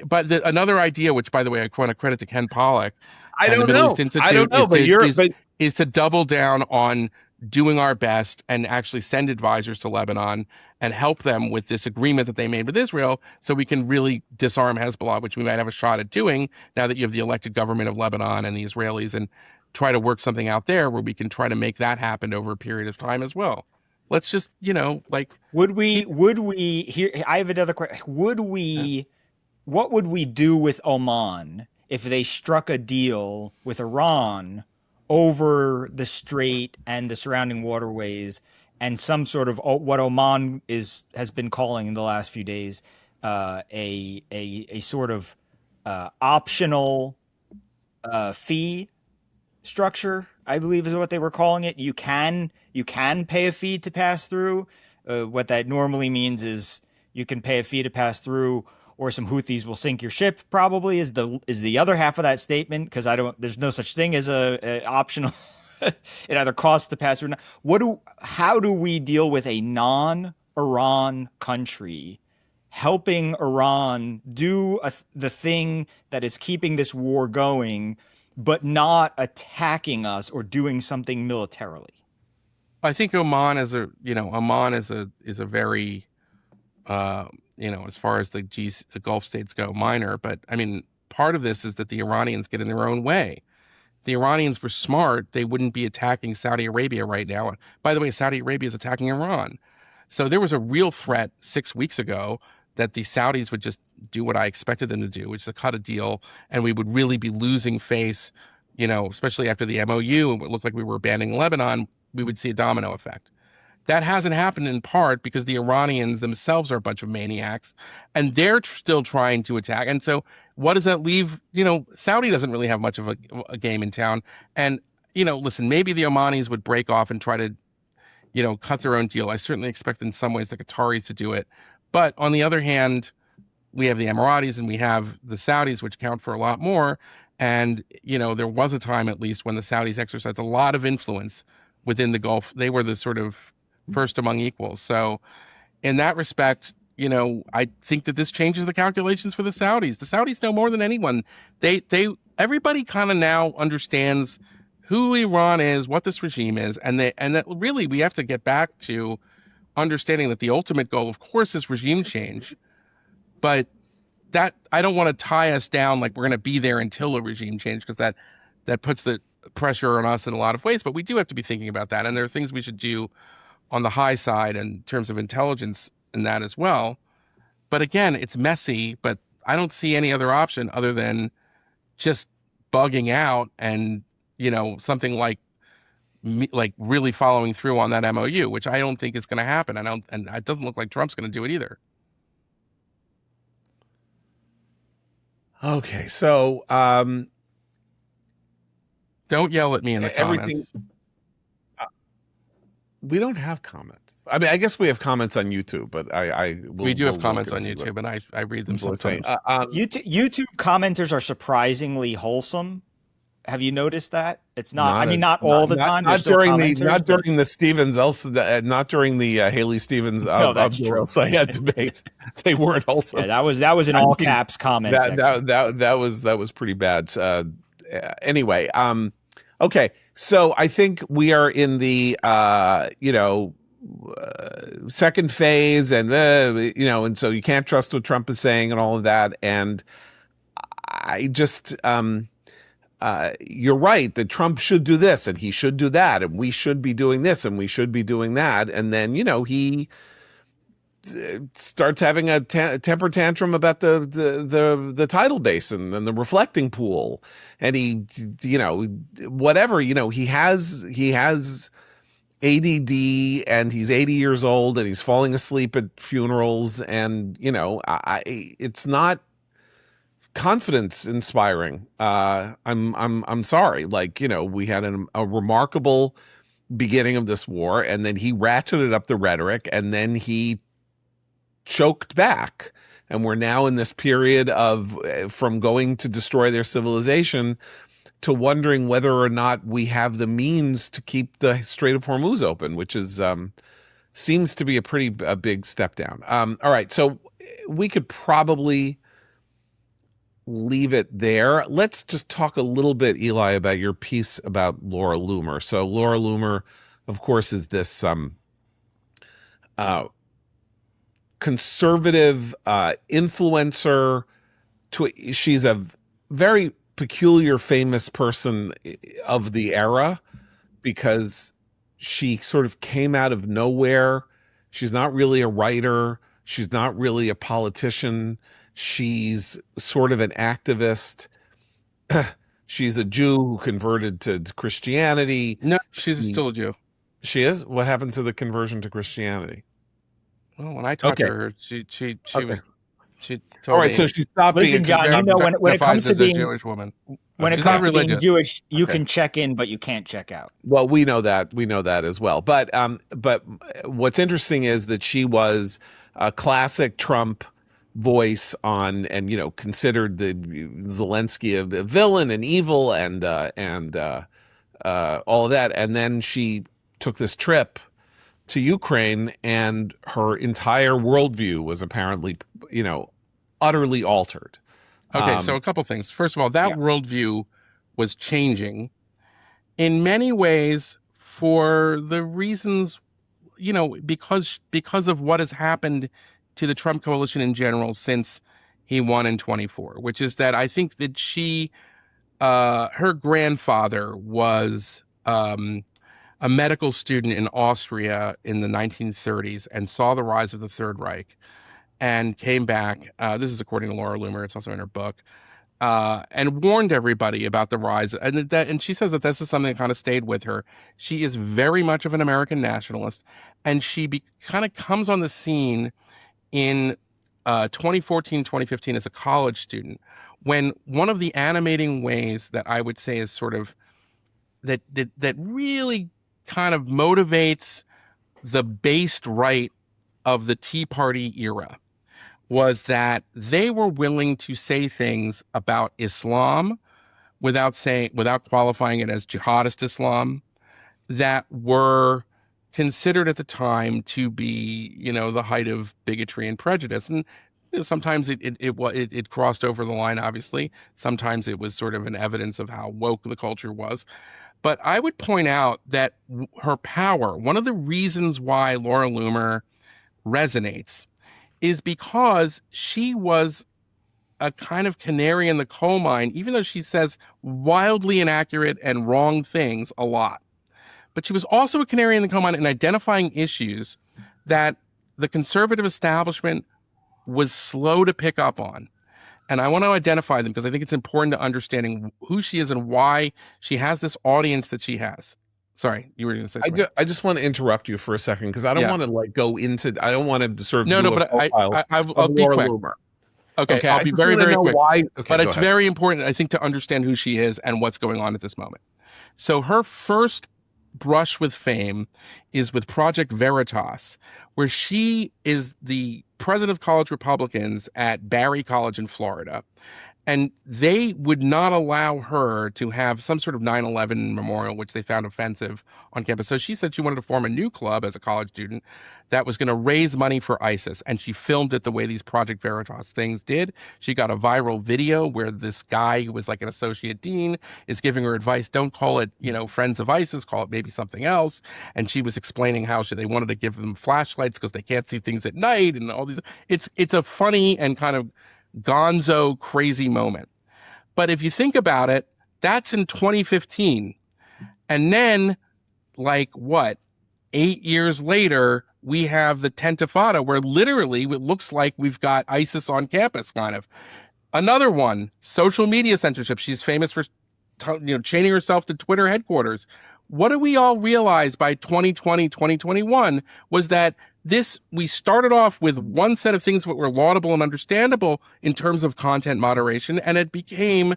But another idea, which by the way I want to credit to Ken Pollack, I and don't the Middle know. East Institute, I don't know, is to double down on doing our best and actually send advisors to Lebanon and help them with this agreement that they made with Israel, so we can really disarm Hezbollah, which we might have a shot at doing now that you have the elected government of Lebanon and the Israelis, and try to work something out there where we can try to make that happen over a period of time as well. Let's just, would we here? I have another question. What would we do with Oman if they struck a deal with Iran over the strait and the surrounding waterways, and some sort of what Oman has been calling in the last few days a sort of optional fee structure, I believe is what they were calling it. You can pay a fee to pass through. What that normally means is you can pay a fee to pass through, or some Houthis will sink your ship, probably is the other half of that statement, because there's no such thing as a optional. It either costs to pass through. How do we deal with a non-Iran country helping Iran do the thing that is keeping this war going, but not attacking us or doing something militarily? I think Oman is a very as far as the Gulf states go, minor. But I mean, part of this is that the Iranians get in their own way. If the Iranians were smart, they wouldn't be attacking Saudi Arabia right now. And by the way, Saudi Arabia is attacking Iran. So there was a real threat 6 weeks ago that the Saudis would just do what I expected them to do, which is to cut a deal, and we would really be losing face, especially after the MOU, and it looked like we were abandoning Lebanon, we would see a domino effect. That hasn't happened in part because the Iranians themselves are a bunch of maniacs, and they're still trying to attack. And so what does that leave? Saudi doesn't really have much of a game in town. And, listen, maybe the Omanis would break off and try to, cut their own deal. I certainly expect in some ways the Qataris to do it. But on the other hand, we have the Emiratis and we have the Saudis, which count for a lot more. And, there was a time at least when the Saudis exercised a lot of influence within the Gulf. They were the sort of first among equals. So in that respect, I think that this changes the calculations for the Saudis. The Saudis know more than anyone. Everybody kind of now understands who Iran is, what this regime is, and that really we have to get back to understanding that the ultimate goal, of course, is regime change. But that I don't want to tie us down like we're going to be there until a regime change, because that puts the pressure on us in a lot of ways. But we do have to be thinking about that, and there are things we should do on the high side in terms of intelligence in that as well. But again, it's messy, but I don't see any other option other than just bugging out and, something like really following through on that MOU, which I don't think is going to happen. And it doesn't look like Trump's going to do it either. Okay. So, don't yell at me in the comments. We don't have comments. I mean, I guess we have comments on YouTube, but we do have comments on YouTube, and I read them sometimes. YouTube commenters are surprisingly wholesome. Have you noticed that? It's not. Not all the time. Not during the Stevens not during the Haley Stevens Sayed debate. They weren't wholesome. Yeah, that was an all caps comment. That was pretty bad. Anyway. Okay, so I think we are in the second phase, and and so you can't trust what Trump is saying and all of that. And I just, you're right that Trump should do this and he should do that, and we should be doing this and we should be doing that. And then, he starts having a temper tantrum about the tidal basin and the reflecting pool, and he, whatever, he has ADD, and he's 80 years old, and he's falling asleep at funerals, and it's not confidence inspiring. I'm sorry. Like, we had a remarkable beginning of this war, and then he ratcheted up the rhetoric, and then he choked back, and we're now in this period of from going to destroy their civilization to wondering whether or not we have the means to keep the Strait of Hormuz open, which is seems to be a big step down. All right, so we could probably leave it there. Let's just talk a little bit, Eli, about your piece about Laura Loomer. So Laura Loomer, of course, is this conservative influencer. She's a very peculiar, famous person of the era because she sort of came out of nowhere. She's not really a writer. She's not really a politician. She's sort of an activist. She's a Jew who converted to Christianity. No, she's still a Jew. She is? What happened to the conversion to Christianity? Well, when I talked to her, she was. She told all right, me, so she stopped Listen, being. John, when it comes to being a Jewish woman, when it she's comes not to being religious. Jewish, you Okay. can check in, but you can't check out. Well, we know that as well. But what's interesting is that she was a classic Trump voice on, and considered the Zelensky a villain and evil and all of that. And then she took this trip to Ukraine, and her entire worldview was apparently, utterly altered. Okay, so a couple things. First of all, that worldview was changing in many ways for the reasons, because of what has happened to the Trump coalition in general since he won in 24, which is that I think that her grandfather was a medical student in Austria in the 1930s and saw the rise of the Third Reich and came back. This is according to Laura Loomer. It's also in her book. And warned everybody about the rise. And she says that this is something that kind of stayed with her. She is very much of an American nationalist. And she kind of comes on the scene in 2014, 2015 as a college student, when one of the animating ways that I would say is sort of that really kind of motivates the based right of the Tea Party era was that they were willing to say things about Islam without qualifying it as jihadist Islam that were considered at the time to be, the height of bigotry and prejudice. And sometimes it crossed over the line, obviously. Sometimes it was sort of an evidence of how woke the culture was. But I would point out that her power, one of the reasons why Laura Loomer resonates, is because she was a kind of canary in the coal mine, even though she says wildly inaccurate and wrong things a lot. But she was also a canary in the coal mine in identifying issues that the conservative establishment was slow to pick up on. And I want to identify them because I think it's important to understanding who she is and why she has this audience that she has. Sorry, you were going to say something. I just want to interrupt you for a second because I don't want to go into. I don't want to sort of I'll be quick. Loomer. Okay, I'll be very, very quick. Why, but it's very important, I think, to understand who she is and what's going on at this moment. So her first brush with fame is with Project Veritas, where she is the president of college Republicans at Barry College in Florida. And they would not allow her to have some sort of 9/11 memorial, which they found offensive on campus. So she said she wanted to form a new club as a college student that was going to raise money for ISIS. And she filmed it the way these Project Veritas things did. She got a viral video where this guy who was like an associate dean is giving her advice. Don't call it, Friends of ISIS, call it maybe something else. And she was explaining how they wanted to give them flashlights because they can't see things at night and all these. It's a funny and kind of gonzo crazy moment. But if you think about it, that's in 2015. And then, 8 years later, we have the Tentifada, where literally it looks like we've got ISIS on campus, kind of. Another one, social media censorship. She's famous for chaining herself to Twitter headquarters. What do we all realize by 2020, 2021 was that we started off with one set of things that were laudable and understandable in terms of content moderation, and it became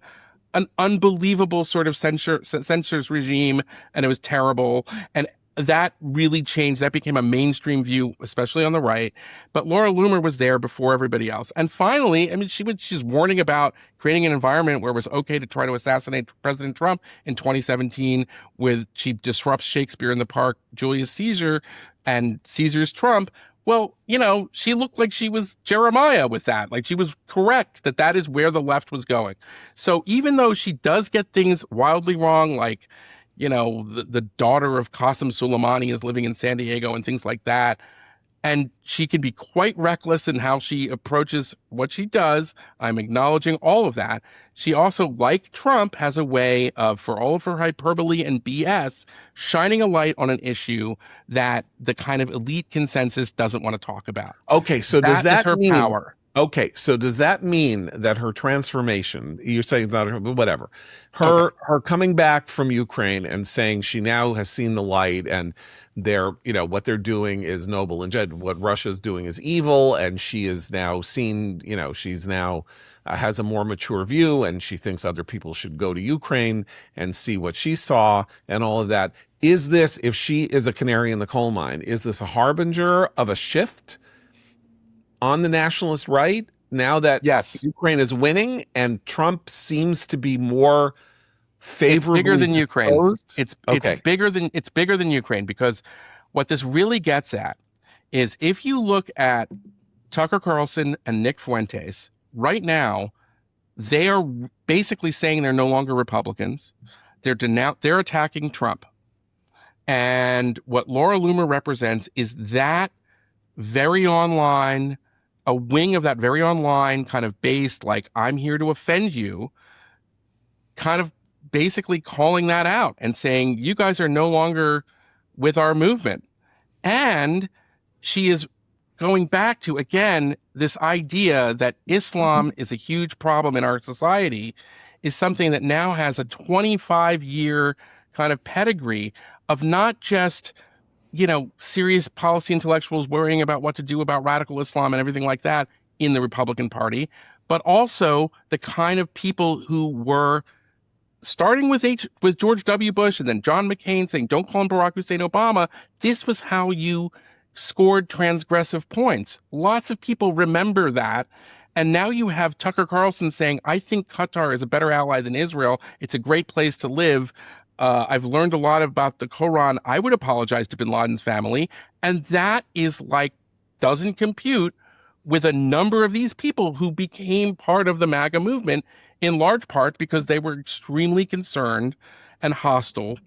an unbelievable sort of censors regime, and it was terrible. And that really changed. That became a mainstream view, especially on the right. But Laura Loomer was there before everybody else. And finally, she's warning about creating an environment where it was okay to try to assassinate President Trump in 2017 she disrupts Shakespeare in the Park, Julius Caesar, and Caesar's Trump. Well, she looked like she was Jeremiah with that. Like, she was correct that is where the left was going. So even though she does get things wildly wrong, like, the daughter of Qasem Soleimani is living in San Diego and things like that, and she can be quite reckless in how she approaches what she does. I'm acknowledging all of that. She also, like Trump, has a way of, for all of her hyperbole and BS, shining a light on an issue that the kind of elite consensus doesn't want to talk about. Okay, so does that is her mean power? Okay, so does that mean that her transformation, you're saying it's not her, but whatever, her coming back from Ukraine and saying she now has seen the light and what they're doing is noble and what Russia's doing is evil, and she is now seen, she's now has a more mature view, and she thinks other people should go to Ukraine and see what she saw and all of that. Is this, if she is a canary in the coal mine, is this a harbinger of a shift on the nationalist right now that Yes. Ukraine is winning and Trump seems to be more favorably It's bigger than Ukraine. disposed? It's bigger than Ukraine, because what this really gets at is, if you look at Tucker Carlson and Nick Fuentes right now, they are basically saying they're no longer Republicans. They're attacking Trump. And what Laura Loomer represents is that very online, a wing of that very online kind of based, like, I'm here to offend you, kind of basically calling that out and saying, you guys are no longer with our movement. And she is going back to, again, this idea that Islam is a huge problem in our society, is something that now has a 25-year kind of pedigree of not just, serious policy intellectuals worrying about what to do about radical Islam and everything like that in the Republican Party, but also the kind of people who were starting with George W. Bush and then John McCain saying, don't call him Barack Hussein Obama. This was how you scored transgressive points. Lots of people remember that. And now you have Tucker Carlson saying, I think Qatar is a better ally than Israel. It's a great place to live. I've learned a lot about the Quran. I would apologize to bin Laden's family. And that is doesn't compute with a number of these people who became part of the MAGA movement, in large part because they were extremely concerned and hostile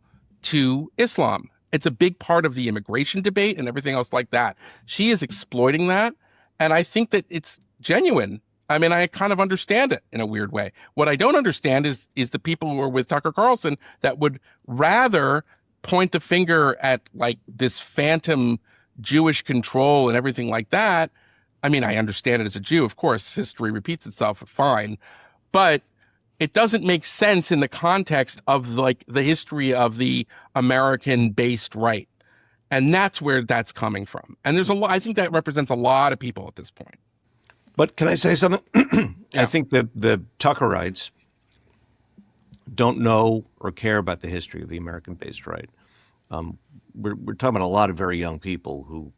to Islam. It's a big part of the immigration debate and everything else like that. She is exploiting that. And I think that it's genuine. I mean, I kind of understand it in a weird way. What I don't understand is the people who are with Tucker Carlson that would rather point the finger at this phantom Jewish control and everything like that. I mean, I understand it as a Jew. Of course, history repeats itself, fine. But it doesn't make sense in the context of the history of the American-based right. And that's where that's coming from. And there's I think that represents a lot of people at this point. But can I say something? Yeah. I think that the Tuckerites don't know or care about the history of the American-based right. We're talking about a lot of very young people who,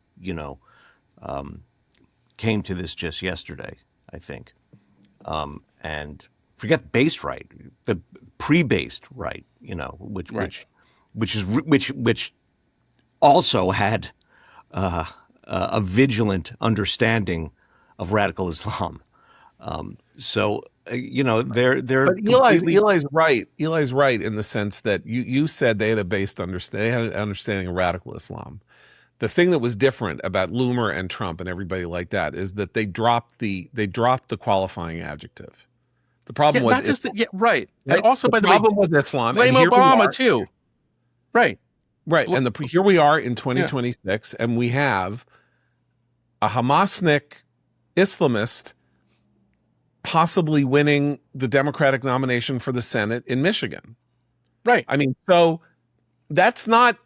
came to this just yesterday, I think. And forget based right, the pre-based right, which Right. which also had a vigilant understanding of radical Islam. They're But completely. Eli's right. Eli's right in the sense that you said they had they had an understanding of radical Islam. The thing that was different about Loomer and Trump and everybody like that is that they dropped the qualifying adjective. The problem was not just right. right? And also, The by the way, problem was Islam, and blame here we Obama are. too. Right. Right. And here we are in 2026, and we have a Hamasnik Islamist possibly winning the Democratic nomination for the Senate in Michigan. Right. I mean, so that's not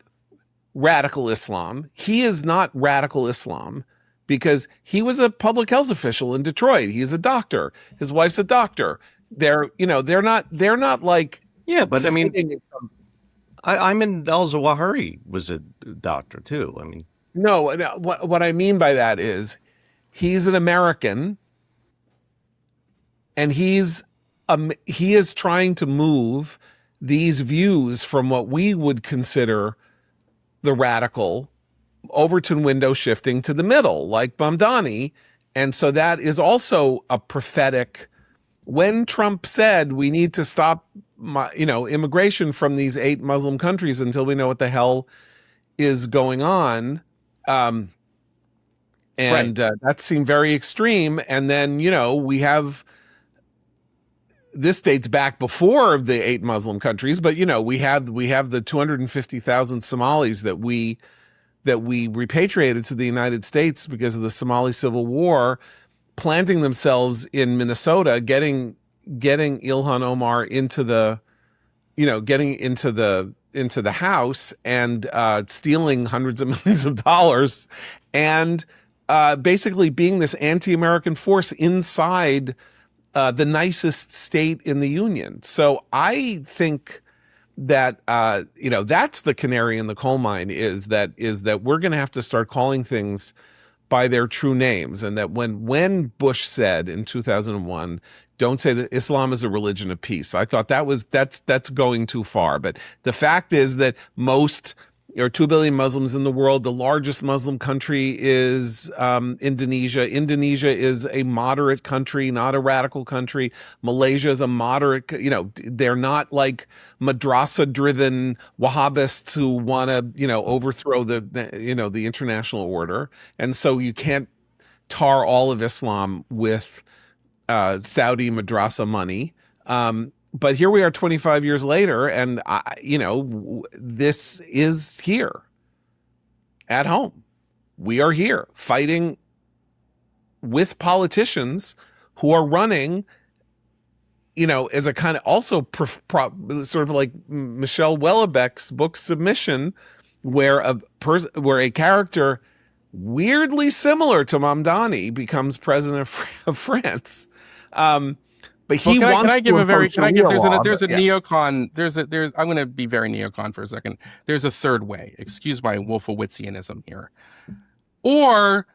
radical Islam. He is not radical Islam because he was a public health official in Detroit. He's a doctor. His wife's a doctor. They're not like, Yeah, but I mean, Ayman al-Zawahiri was a doctor too. I mean, no, what I mean by that is he's an American, and he is trying to move these views from what we would consider the radical Overton window shifting to the middle, like Mamdani. And so that is also a prophetic. When Trump said we need to stop immigration from these 8 Muslim countries until we know what the hell is going on, that seemed very extreme. And then we have, this dates back before the 8 Muslim countries, but we have the 250,000 Somalis that we repatriated to the United States because of the Somali Civil War, planting themselves in Minnesota, getting Ilhan Omar into the house and stealing hundreds of millions of dollars, and basically being this anti-American force inside the nicest state in the union. So I think that that's the canary in the coal mine, is that we're going to have to start calling things by their true names. And that when Bush said in 2001, don't say that Islam is a religion of peace, I thought that's going too far. But the fact is that there are 2 billion Muslims in the world. The largest Muslim country is Indonesia. Indonesia is a moderate country, not a radical country. Malaysia is a moderate, they're not like madrasa-driven Wahhabists who want to, overthrow the international order. And so you can't tar all of Islam with Saudi madrasa money. But here we are 25 years later, and this is here at home. We are here fighting with politicians who are running, as a kind of also sort of like Michelle Houellebecq's book Submission, where a character weirdly similar to Mamdani becomes president of France. But he wants can I give a very, can I give, there's a neocon, I'm going to be very neocon for a second. There's a third way. Excuse my Wolfowitzianism here. Or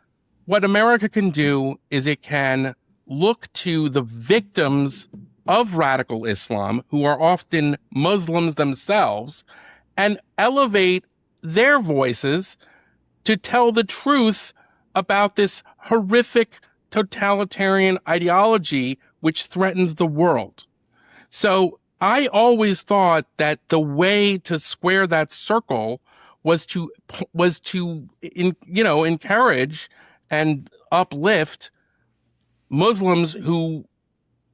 what America can do is it can look to the victims of radical Islam, who are often Muslims themselves, and elevate their voices to tell the truth about this horrific totalitarian ideology which threatens the world. So I always thought that the way to square that circle was to encourage and uplift Muslims who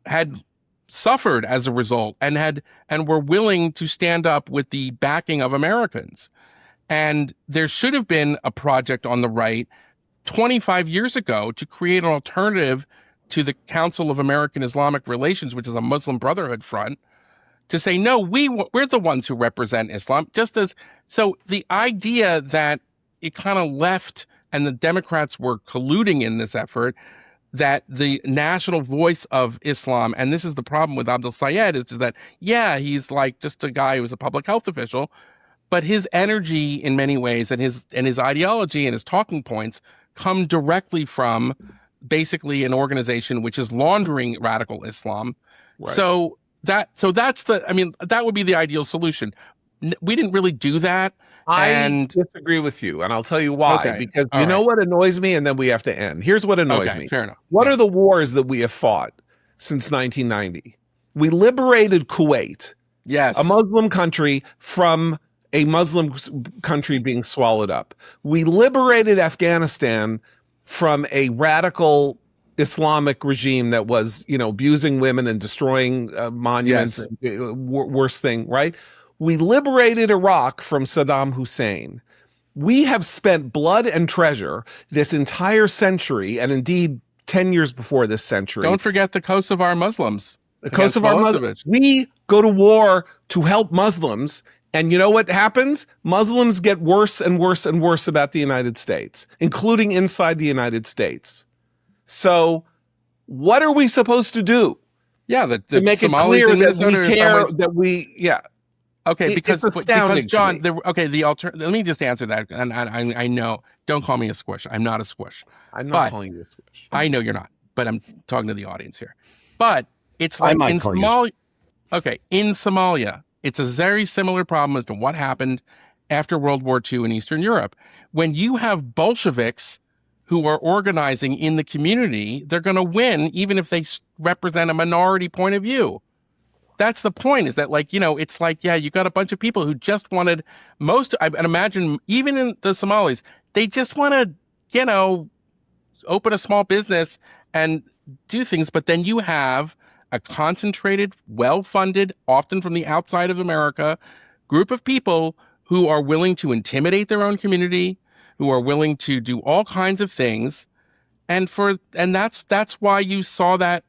had suffered as a result and were willing to stand up with the backing of Americans. And there should have been a project on the right 25 years ago to create an alternative to the Council of American Islamic Relations, which is a Muslim Brotherhood front, to say, no, we're the ones who represent Islam. So the idea that it kind of left, and the Democrats were colluding in this effort, that the national voice of Islam, and this is the problem with Abdel Sayed, is just that, he's like just a guy who's a public health official, but his energy in many ways and his ideology and his talking points come directly from basically an organization which is laundering radical Islam Right. So that's that would be the ideal solution. We didn't really do that. I And disagree with you, and I'll tell you why. okay, Because all you know right, what annoys me, and then we have to end. Here's what annoys okay, me. fair enough. What Yeah. are the wars that we have fought since 1990? We liberated Kuwait, Yes. a Muslim country, from a Muslim country being swallowed up. We liberated Afghanistan from a radical Islamic regime that was, abusing women and destroying monuments. Yes. Worst thing, right? We liberated Iraq from Saddam Hussein. We have spent blood and treasure this entire century, and indeed 10 years before this century. Don't forget the Kosovar Muslims. The Kosovar Muslims. We go to war to help Muslims, and you know what happens? Muslims get worse and worse and worse about the United States, including inside the United States. So what are we supposed to do? Yeah, the to make Somalis it clear in that we Minnesota care, that we, Okay, because it's astounding John, to me. let me just answer that. And I know, don't call me a squish. I'm not a squish. I'm not calling you a squish. I know you're not, but I'm talking to the audience here. But it's like in Somalia. Okay, in Somalia, it's a very similar problem as to what happened after World War II in Eastern Europe. When you have Bolsheviks who are organizing in the community, they're going to win even if they represent a minority point of view. That's the point, is that it's like, you got a bunch of people who just wanted I imagine even in the Somalis, they just want to, open a small business and do things. But then you have a concentrated, well-funded, often from the outside of America, group of people who are willing to intimidate their own community, who are willing to do all kinds of things. And that's why you saw that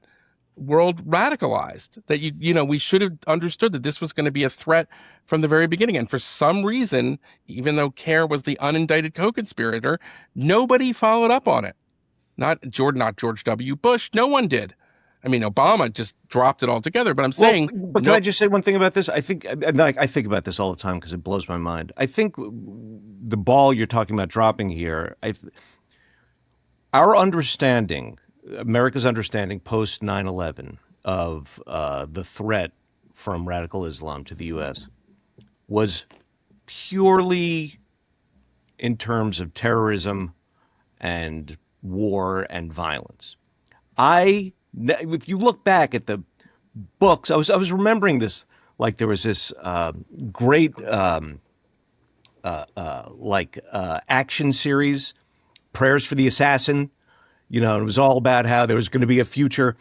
world radicalized, that we should have understood that this was going to be a threat from the very beginning. And for some reason, even though CARE was the unindicted co-conspirator, nobody followed up on it. Not George W. Bush. No one did. I mean, Obama just dropped it altogether. But I'm saying, can I just say one thing about this? I think about this all the time because it blows my mind. I think the ball you're talking about dropping here, our understanding, America's understanding post 9/11 of the threat from radical Islam to the U.S. was purely in terms of terrorism and war and violence. If you look back at the books, I was remembering this, like there was this great action series, Prayers for the Assassin. It was all about how there was going to be a future,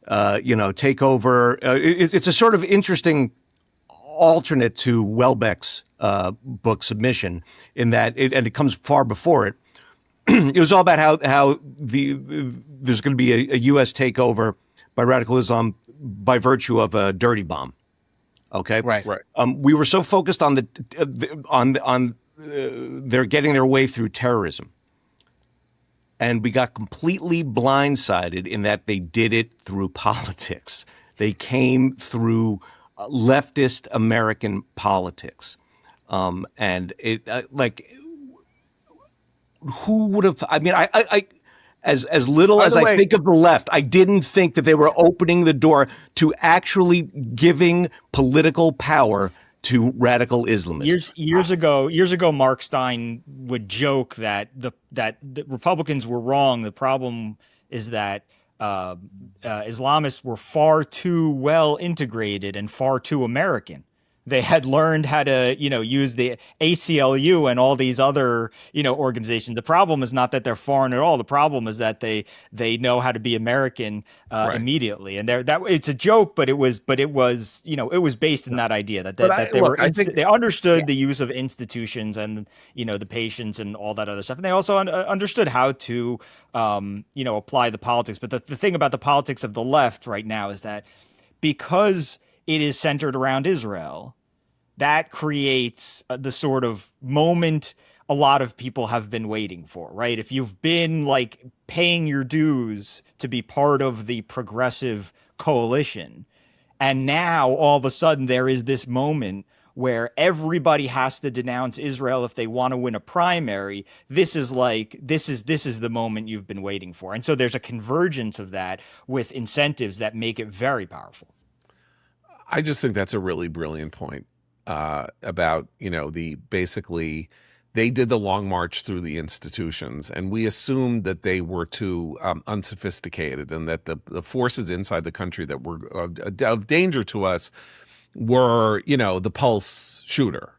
takeover. It's a sort of interesting alternate to Welbeck's book Submission, in that it comes far before it. It was all about how there's going to be a U.S. takeover by radical Islam by virtue of a dirty bomb. Okay, right. We were so focused on they're getting their way through terrorism, and we got completely blindsided in that they did it through politics. They came through leftist American politics, and it who would have? I mean, I as little as I think of the left, I didn't think that they were opening the door to actually giving political power to radical Islamists. Years ago, Mark Stein would joke that the Republicans were wrong. The problem is that Islamists were far too well integrated and far too American. They had learned how to, use the ACLU and all these other, organizations. The problem is not that they're foreign at all. The problem is that they know how to be American immediately. And it's a joke, but it was it was based in that idea that they understood the use of institutions and the patience and all that other stuff. And they also understood how to apply the politics. But the thing about the politics of the left right now is that because it is centered around Israel, that creates the sort of moment a lot of people have been waiting for, right? If you've been paying your dues to be part of the progressive coalition, and now all of a sudden there is this moment where everybody has to denounce Israel if they want to win a primary, this is the moment you've been waiting for. And so there's a convergence of that with incentives that make it very powerful. I just think that's a really brilliant point about, basically they did the long march through the institutions, and we assumed that they were too unsophisticated, and that the forces inside the country that were of danger to us were, the pulse shooter,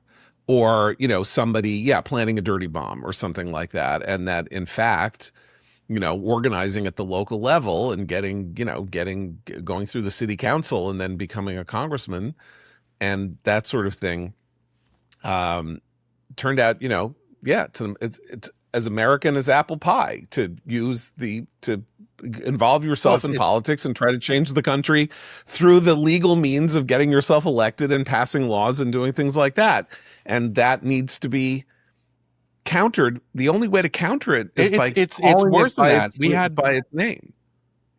or, somebody, planting a dirty bomb or something like that. And that, in fact, organizing at the local level and going through the city council and then becoming a congressman and that sort of thing, turned out, it's as American as apple pie to involve yourself in politics and try to change the country through the legal means of getting yourself elected and passing laws and doing things like that. And that needs to be countered. The only way to counter it is it's worse than that. We had by its name.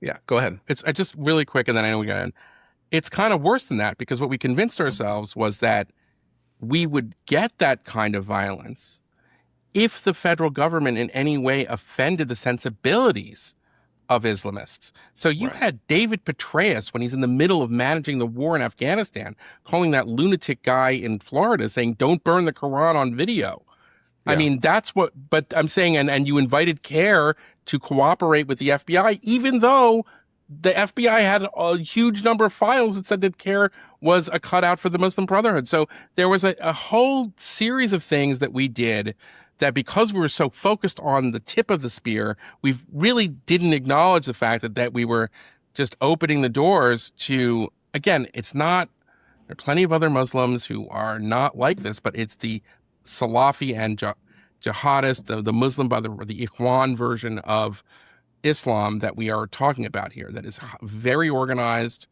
Yeah, go ahead. It's just really quick, and then I know we got in. It's kind of worse than that, because what we convinced ourselves was that we would get that kind of violence if the federal government in any way offended the sensibilities of Islamists. So you had David Petraeus, when he's in the middle of managing the war in Afghanistan, calling that lunatic guy in Florida, saying, "Don't burn the Quran on video." Yeah. I mean, that's what, but I'm saying, and you invited CARE to cooperate with the FBI, even though the FBI had a huge number of files that said that CARE was a cutout for the Muslim Brotherhood. So there was a whole series of things that we did that, because we were so focused on the tip of the spear, we really didn't acknowledge the fact that we were just opening the doors to, again, it's not, there are plenty of other Muslims who are not like this, but it's the Salafi and jihadist, the Muslim Brotherhood, the Ikhwan version of Islam that we are talking about here, that is very organized,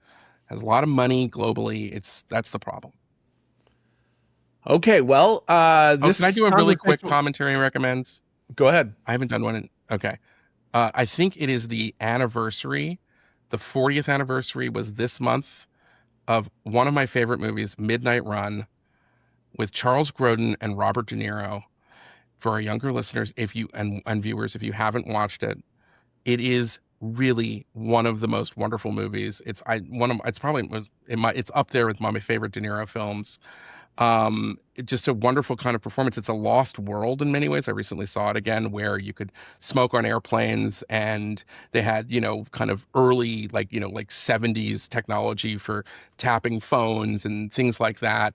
has a lot of money globally. That's the problem. Okay, well, can I do a really quick commentary and recommends? Go ahead. I haven't done one okay. I think it is the anniversary. The 40th anniversary was this month of one of my favorite movies, Midnight Run, with Charles Grodin and Robert De Niro. For our younger listeners, and viewers, if you haven't watched it, it is really one of the most wonderful movies. It's up there with my favorite De Niro films. Just a wonderful kind of performance. It's a lost world in many ways. I recently saw it again, where you could smoke on airplanes, and they had, kind of early, like 70s technology for tapping phones and things like that.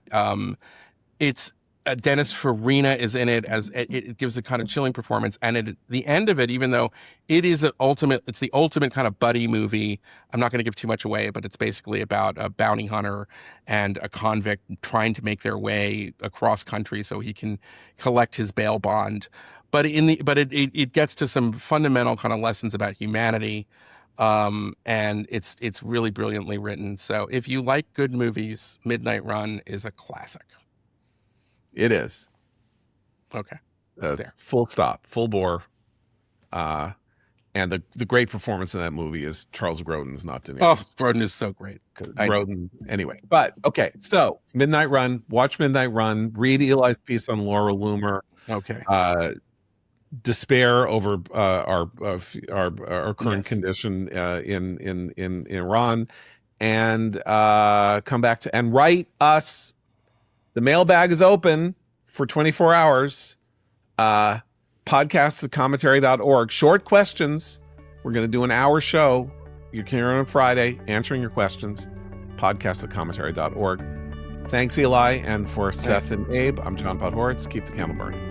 It's Dennis Farina is in it, as it gives a kind of chilling performance. And at the end of it, even though it is it's the ultimate kind of buddy movie. I'm not going to give too much away, but it's basically about a bounty hunter and a convict trying to make their way across country so he can collect his bail bond. But it gets to some fundamental kind of lessons about humanity. And it's really brilliantly written. So if you like good movies, Midnight Run is a classic. It is. Okay. There. Full stop. Full bore. And the great performance in that movie is Charles Grodin's, not De Niro. Oh, Grodin is so great. Grodin. Anyway. But, okay. So, Midnight Run. Watch Midnight Run. Read Eli's piece on Laura Loomer. Okay. Despair over our current condition in Iran. And come back to... And write us... The mailbag is open for 24 hours. Podcast@commentary.org. Short questions. We're going to do an hour show. You can hear it on Friday, answering your questions. Podcast@commentary.org. Thanks, Eli. And for Seth and Abe, I'm John Podhoretz. Keep the candle burning.